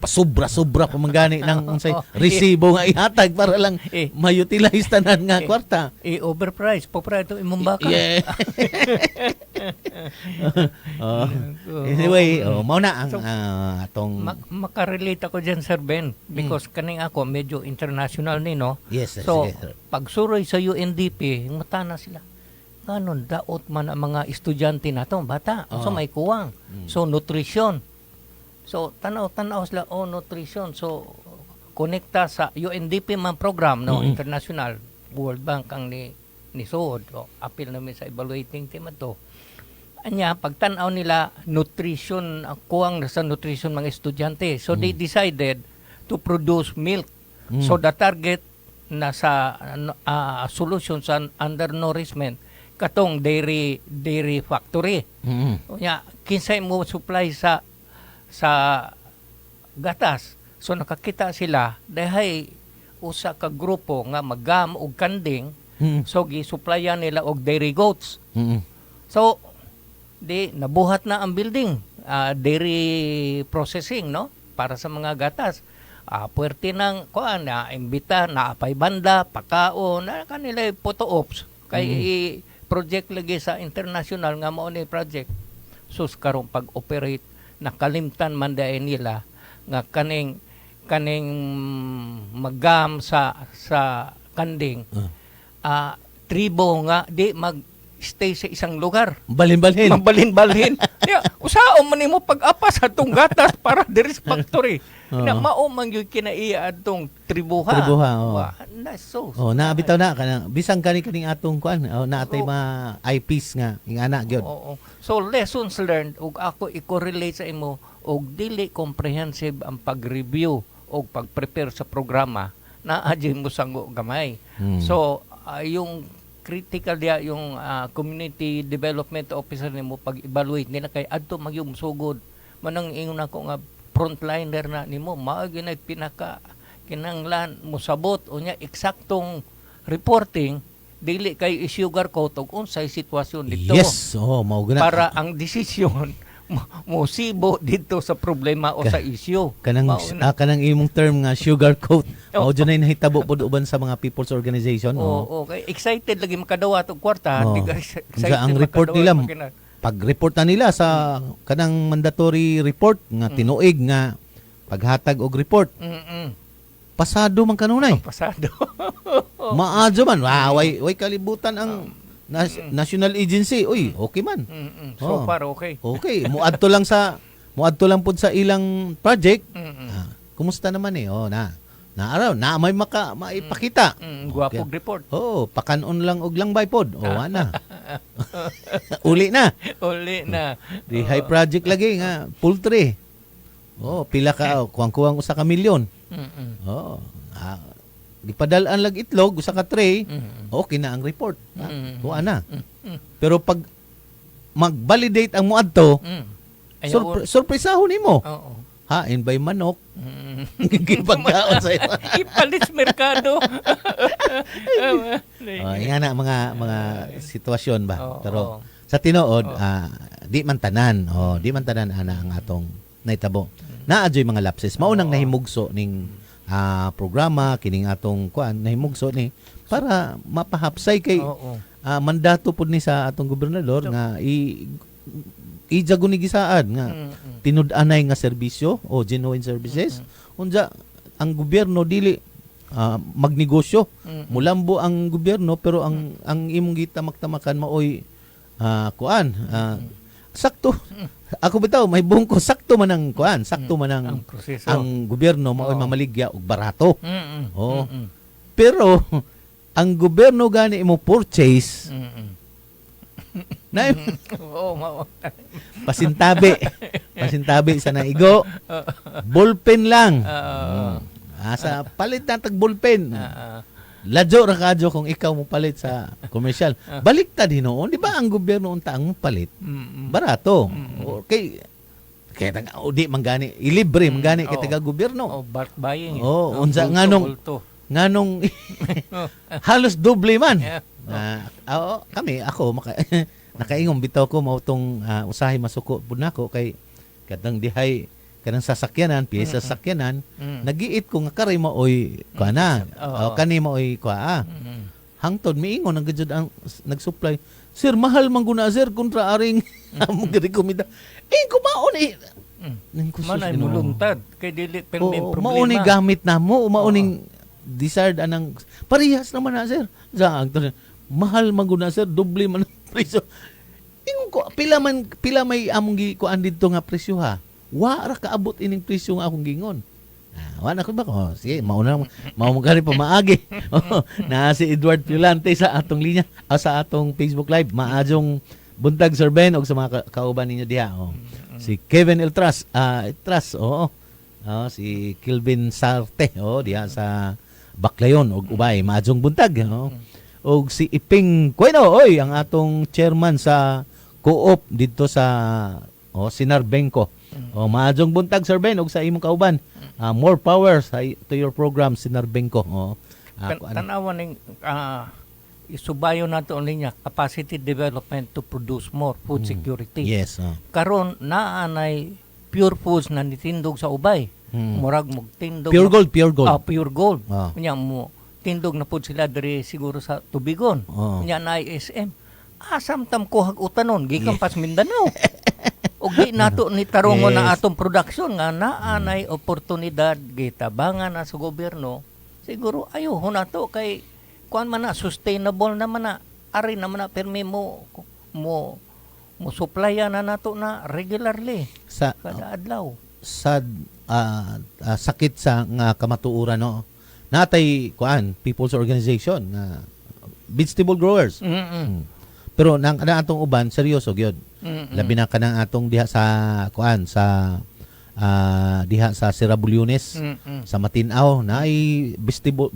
sobra pa mangani nang unsay resibo nga ihatag para lang ma-utilize tanan nga kwarta. Overprice po para ito imong baka. Yeah. Anyway, mao na ang atong makarelate ako diyan Sir Ben because kaning ako medyo international ni no. Yes, so sige. pag suroy sa UNDP matana sila. Ganon daot man ang mga estudyante nato bata. So may kuwang. So nutrition. So tanaw sila nutrition. So konekta sa UNDP man program no international World Bank ang ni suod. Appeal namin sa evaluating team ato. Anya pagtan-aw nila nutrition kuwang sa nutrition mga estudyante. So they decided to produce milk. So the target na sa solution sa undernourishment katong dairy factory. Nya kinsay mo supply sa gatas. So nakakita sila dahay usa ka grupo nga magam og kanding. So gi-supplyan nila og dairy goats. So di nabuhat na ang building, dairy processing no para sa mga gatas. Puwerte nang kuan na imbita na apay banda, pakaon na kanila photo ops kay project lagi sa international nga mao ni project. Sus karong pag-operate nakalimtan man dayon nila nga kaning magam sa kanding tribo nga di mag stay sa isang lugar. Balhin-balhin. Mabalhin-balhin. Usaon man nimo pag-apas atong gatas para diri sa factory. Na mao man gyud kinaiya atong tribuha. Tribuha, oo. Na so. Oh, naabitaw na kanang bisang kaning atong kuan. Oh, naatay mga eyepiece nga ingana gyud. Oo. So lessons learned ug ako i-correlate sa imo og dili comprehensive ang pag-review o pag-prepare sa programa na adyo mo sango gamay. So yung critical dia yung community development officer nimo pag-evaluate nila kay adto magyum sugod. Manang ingon ako nga frontliner na nimo mao gyud ay pinaka kinanglan mo sabot unya eksaktong reporting dili kay sugar coat og unsay sitwasyon dito. Yes, mao guna. Para ang desisyon mo sibo dito sa problema o sa issue. Kanang kanang imong term nga sugar coat. Mao jud nay nahitabo pod uban sa mga people's organization. Okay. Excited lagi makadawat og kwarta. Excited ang report nila. Pag-report na nila sa kanang mandatory report nga tinuig nga paghatag og report. Pasado man kanunay. Pasado. Maadyo man. Way kalibutan ang national agency. Uy, okay man. So far okay. Okay, muadto lang pud sa ilang project. Kumusta naman na may maipakita. Guwapog report. Pakanon lang og langbay pod. Ana. Uli na. Di high project lagi nga poultry. Pila ka kuwang-kuwang usa ka milyon. Gipadalaan lag itlog usa ka tray, okay na ang report. Ana. Pero pag mag-validate ang muadto, surpresahon nimo. Hain ba'y manok? Gipagkaon sa iyo. Ipalit sa merkado. Yan na mga sitwasyon ba. Pero sa tinuod, di man tanan ana ang atong naitabo. Naadyoy mga lapses. Maunang nahimugso ning programa kining atong kuan nahimugso ni para mapahapsay kay mandato pud ni sa atong gobernador nga ijago ni gisaad nga tinud-anay nga serbisyo o genuine services. Unja ang gobyerno dili magnegosyo. Mulambo ang gobyerno pero ang imong gitamak-tamakan maoy kuan sakto. Ako bitaw may bungko sakto man ang kuan, sakto man ang proseso. Ang gobyerno maoy mamaligya og barato. Pero ang gobyerno gani imo purchase na pasintabi sa naigo ballpen lang. Asa palit na tag ballpen. Ladyo ra kadyo kung ikaw mo palit sa commercial. Baliktad hinoon, di ba ang gobyerno unta ang palit? Barato. Okay. Kaya di mangani ilibre mangani kay taga gobyerno. Bulk buying. Unsa nganong halos doble man. Ako nakaingom bitaw ko mao tong usahay masuko pud nako kay kadang dihay kanang sasakyanan, piyesa sasakyanan, nagiit ko nga karay maoy kana. Kani maoy kwa. Hangtod miingon ang gud ang nagsupply. Sir, mahal man guna sir kontra aring among girekomenda. Kumaon manay muluntad kay dili pero may problema. Mauni gamit namo, mauning desired anang parehas naman na sir. Mahal man guna sir, doble man ang presyo. Ingon ko pila may among kuan didto nga presyo ha. Wa ra kaabot ining presyo nga akong gingon. Wala ko ba ko? Sige, mauna mo gani pa maagi. Na si Edward Violante sa atong linya, sa atong Facebook Live, maadjong buntag Sir Ben og sa mga kauban ninyo diha. Si Kevin Eltras, si Kelvin Sarte, diha sa Baclayon og Ubay, maadjong buntag, og si Iping Cueno, ang atong chairman sa Co-op dito sa Sinarbenco. Maadjong buntag Sir Ben og sa imong kauban. More power to your program Sinarbenco. Tanawan ning isubayo nato ang linya capacity development to produce more food security. Yes. Karon naanay pure foods na nitindog sa ubay. Murag mo tindog pure gold. Pure gold. Nya mo tindog na pud sila diri siguro sa Tubigon. Nya na ISM. Samtam ko hag-utanon gikan pas Mindanao. Og di nato ni tarongon na atong production nga naanay oportunidad gitabangan na sa gobyerno. Siguro ayo nato kay kuan man na sustainable naman na ari naman na permi mo supplyan na nato na regularly Sa kada adlaw. sa sakit sa nga kamatuoran no. Natay kuan people's organization nga vegetable growers. Pero nang atong uban seryoso gyud. Labi na kanang atong diha sa kuan sa diha sa Sirabulyones, sa Matinaw na ay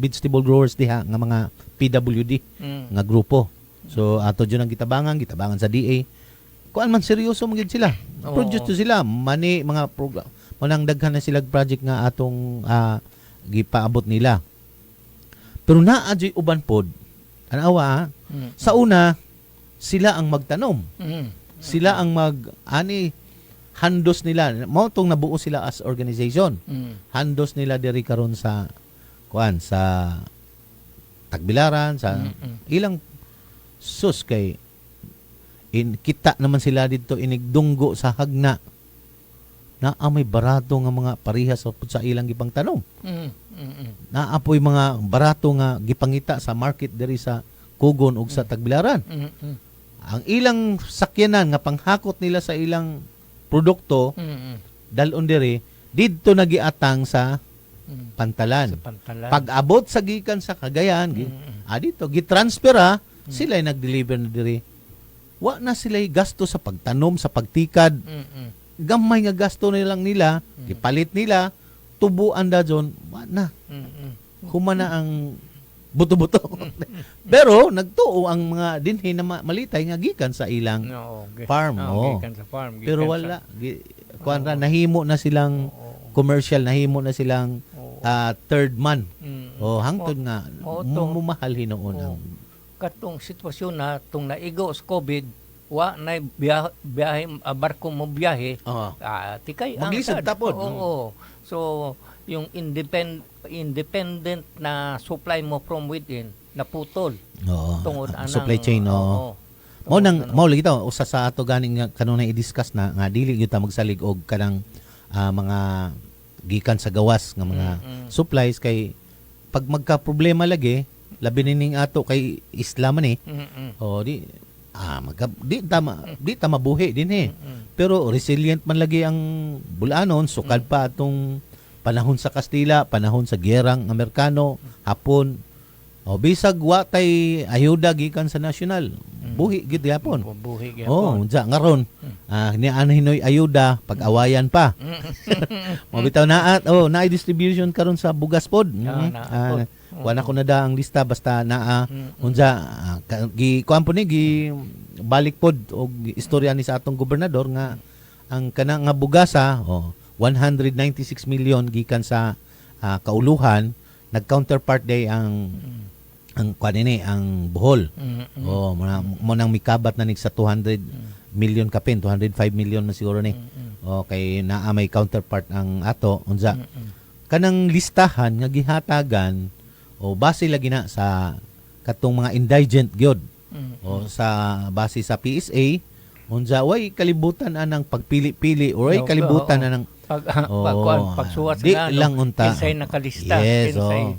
vegetable growers diha nga mga PWD nga grupo. So ato jud ang gitabangan sa DA. Kuan man seryoso magid sila. Produce to sila mani mga program. Manang daghan na sila project nga atong gipaabot nila. Pero naa jud uban pod anawa sa una sila ang magtanom. Sila ang handos nila. Mao tong nabuo sila as organization. Handos nila diri karon sa kuan sa Tagbilaran sa ilang sus kay kita naman sila dito inigdunggo sa hagna na may barato nga mga parihas sa ilang gipang tanom. Naapoy mga barato nga gipangita sa market diri sa Kugon ug sa Tagbilaran. Ang ilang sakyanan nga panghakot nila sa ilang produkto dalon diri didto nagiatang sa Pantalan. Pag-abot sa gikan sa Cagayan, dito gitransfera sila nag-deliver na diri. Wa na sila gasto sa pagtanom, sa pagtikad. Gamay nga gasto nilang nila, ipalit nila, tubuan da dyon, wa na. Humana ang buto-buto. Pero nagtuo ang mga dinhi na malitay nga gikan sa ilang farm. Gikan sa farm. Pero wala. Kuan ra nahimo na silang commercial, nahimo na silang third man. Hangtod nga mumahal hinoon ang katong sitwasyon na tung naigo sa COVID, wa na biyahe barko mo biyahe. Tikay maglisod tapod. So yung independent na supply mo from within naputol. Tungod anang supply chain Mao lagi to usa sa ato ganing kanunay i-discuss na nga dili gyud ta magsalig og kanang mga gikan sa gawas nga mga supplies kay pag magka problema lagi labi ning ato kay Isla man di ta mabuhi din pero resilient man lagi ang bulanon sukad pa atong panahon sa Kastila, panahon sa Gerang Amerikano, Hapon. Bisag wa tay ayuda gikan sa nasyonal. Buhi gid gyapon. Buhi gyapon. Ngaron ni hinoy ayuda pag-awayan pa. Mabitaw na naay distribution karon sa bugas pod. Wala ko na da ang lista basta naa gi kuan po ni gi balik pod og istorya ni sa atong gobernador nga ang kana nga bugasa 196 million gikan sa kauluhan nag-counterpart day ang kanini ang Bohol. Mo nang mikabat na nig sa 200 million kapin, 205 million na siguro ni. Kay naa may counterpart ang ato unsa. Kanang listahan nga gihatagan base lagi na sa katong mga indigent gyud. Sa base sa PSA unsa way kalibutan anang pagpili-pili or way kalibutan anang pagsuwat sa lang unta kinsay nakalista kinsay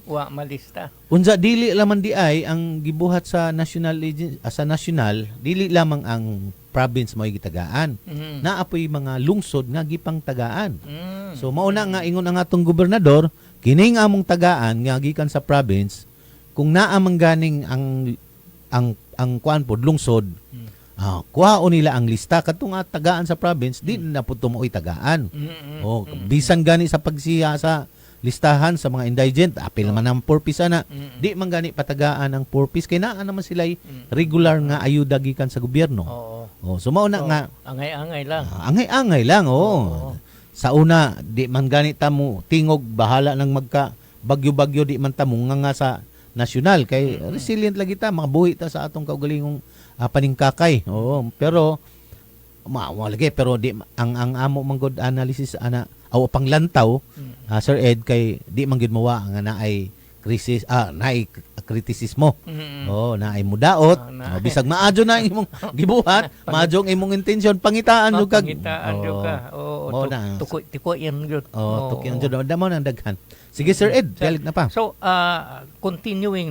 wa malista unsa dili lamang di ay ang gibuhat sa national sa national dili lamang ang province mo gitagaan naapoy mga lungsod nga gipang tagaan so mauna nga ingon ang atong gobernador kining among tagaan nga gikan sa province kung naa man ganing ang kuan pod lungsod kuhaon nila ang lista katong tagaan sa province di na po tumoy tagaan. Bisan gani sa pagsiya sa listahan sa mga indigent apil naman ang purpose na di man gani patagaan ang purpose kay naa naman sila regular nga ayuda gikan sa gobyerno. So mao na nga angay-angay lang. Angay-angay lang sa una di man gani ta mo tingog bahala nang magka bagyo-bagyo di man ta mo nga sa nasyonal kay resilient lagi ta makabuhi ta sa atong kaugalingong paningkakay. Pero lagi pero di ang amo manggod analysis panglantaw Sir Ed kay di man gyud mawa nga naay krisis naay kritisismo. Naay mudaot. Bisag maadyo na imong gibuhat, maadyo ang imong intention pangitaan jud kag. Tukoy yan jud. Tukoy yan jud. Damo nang daghan. Sige Sir Ed, balik na pa. So continuing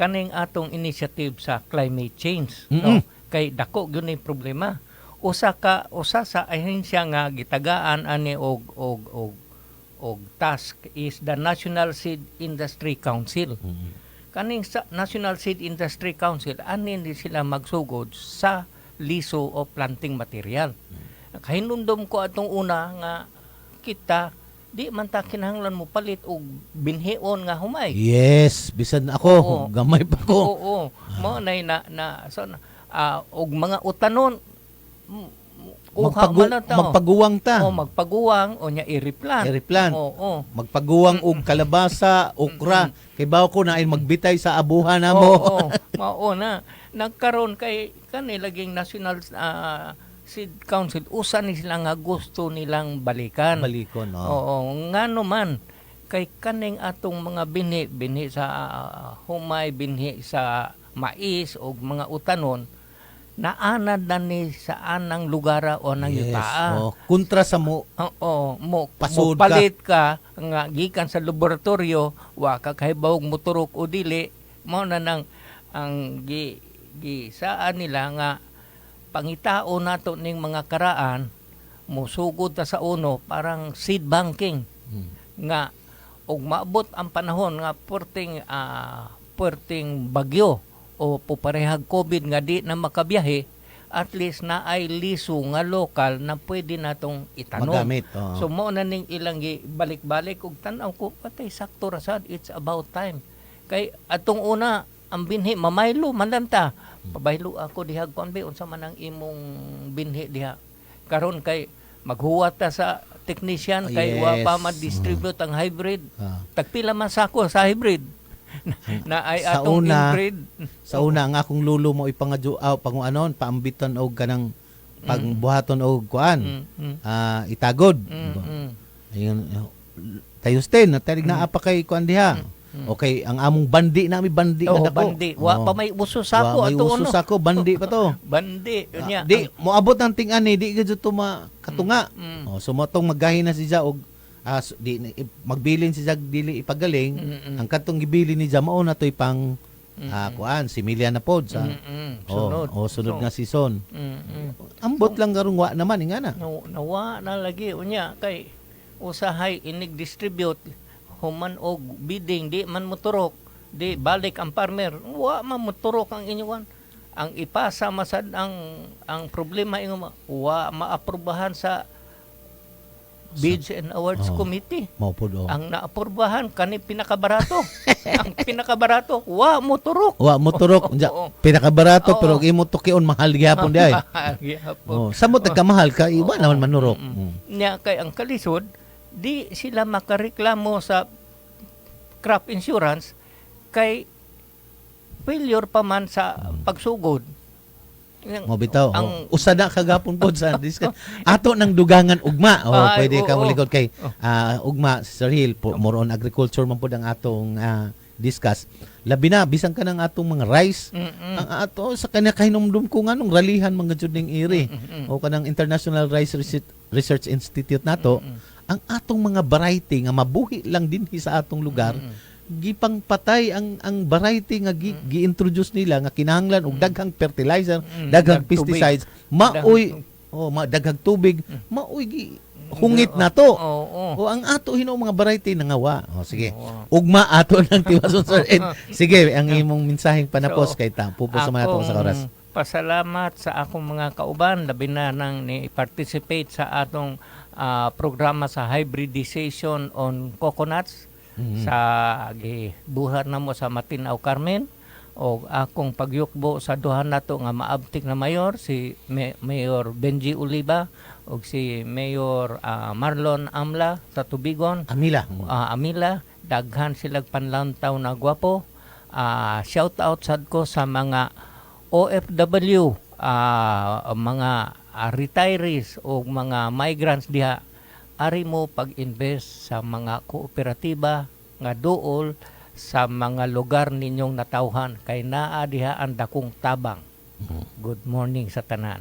kaning atong initiative sa climate change, no? Kay dako gyud ni problema. Usa sa ahensya nga gitagaan ani og task is the National Seed Industry Council. Kaning sa National Seed Industry Council ani sila magsugod sa liso o planting material. Kahinumdum ko atong una nga kita di man ta kinahanglan mo palit og binhion nga humay. Yes, bisan ako, gamay pa ko. Oo. Mo nay og mga utanon Magpaguwang ta. Magpaguwang o nya i-replant. Oo. Magpaguwang og kalabasa, okra. Kay bawo ko na ay magbitay sa abuhan namo. Oo. Mao na. Nagkaroon kay kanilaging National Seed Council usa ni sila nga gusto nilang balikan. Balikon, no. Oo, ngano man kay kaning atong mga binhi sa humay, binhi sa mais o mga utanon naanad na ni sa anang lugara o nang yutaa. Kontra sa mo. Mo pasud palit ka nga gikan sa laboratorio wa ka kahibawog moturok o dili mao na nang ang saan nila nga pangitao nato ning mga karaan musugod ta sa uno parang seed banking nga og maabot ang panahon nga perting bagyo o puparehag COVID nga di na makabiyahe, at least na ay liso nga lokal na pwede natong itanom. Magamit. So mo na ning ilang balik-balik og tan-aw ko patay sakto ra sad, it's about time. Kay atong una ang binhi mamaylo manlanta. Pabaylo ako dihag konbe unsa man ang imong binhi diha. Karon kay maghuwat ta sa technician kay wa pa ma-distribute ang hybrid. Tagpila man sako sa hybrid. Na ay atong inbreed. Sa una ang akong lulo mo ipangadyo panguanon paambiton og kanang pagbuhaton og kuan itagod. Ayun tayusten tarig naa pa kay kuan diha. Okay, ang among bandi na mi bandi na dako. Bandi. Wa pa may uso sako ato uso sako bandi pa to. Bandi unya. Di moabot ang ting-ani di gid to katunga. So mo tong maggahin na siya og magbilin si Jag dili ipagaling ang katong gibilin ni Jamao na toy pang kuan similya na pod sa sunod nga season. Ambot lang garong wa naman ingana. Nawa na lagi unya kay usahay inig distribute human og bidding di man moturok di balik ang farmer wa man moturok ang inyuan ang ipasa masad ang problema ingon wa maaprubahan sa Bids and Awards Committee. Ang naapurbahan kani pinakabarato. Ang pinakabarato wa moturok. Pinakabarato pero imo tukion mahal gyapon di ay. Sa mo tagkamahal ka iwa naman manurok. Nya kay ang kalisod di sila makareklamo sa crop insurance kay failure pa man sa pagsugod. Mo bitaw. Usa na kagapon pod sa discuss. Ato nang dugangan ugma. Pwede ka molikod kay ugma Sir Hill more on agriculture man pod ang atong discuss. Labi na bisan ka ng atong mga rice. Ang ato sa kanya kahinumdum ko nganong ralihan mga jud ning iri. O kanang International Rice Research Institute nato. Ang atong mga variety nga mabuhi lang dinhi sa atong lugar. Gipang patay ang variety nga gi-introduce nila nga kinahanglan og daghang fertilizer, daghang pesticides, daghang tubig, maoy hungit na to. O ang ato hino mga variety nangawa. Sige. Ugma ato ng tiwason sir. Sige, ang imong mensaheng panapos kay ta. Pupos sa mga sa oras. Pasalamat sa akong mga kauban labi na nang ni-participate sa atong programa sa hybridization on coconuts. Sa gibuhat na mo sa Matinaw Carmen o akong pagyukbo sa duha nato nga maabtik na mayor si Mayor Benji Oliva o si Mayor Marlon Amla sa Tubigon. Amila daghan silang panlantaw na gwapo. Shout out sad ko sa mga OFW, mga retirees o mga migrants diha. Ari mo pag-invest sa mga kooperatiba nga duol sa mga lugar ninyong natawhan kay naa diha ang dakong tabang. Good morning sa tanan.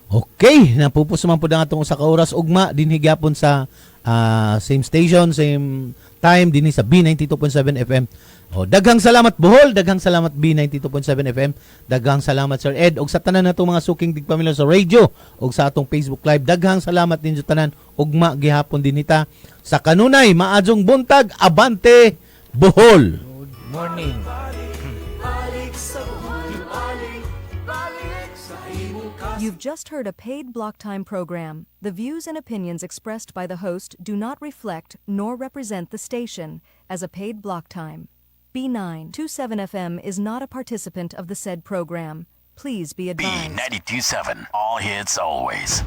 Okay, napupos man po na atong usa ka oras ugma dinhi gyapon sa same station, same time dinhi sa B92.7 FM. Daghang salamat Bohol, daghang salamat B92.7 FM, daghang salamat Sir Ed ug sa tanan natong mga suking tigpamilya sa radio ug sa atong Facebook Live. Daghang salamat ninyo tanan ugma gihapon dinita sa kanunay maadjong buntag. Abante Bohol. Good morning. Balik sa buhol, balik sa imong You've just heard a paid block time program. The views and opinions expressed by the host do not reflect nor represent the station as a paid block time. B927 FM is not a participant of the said program. Please be advised. B92.7, all hits always.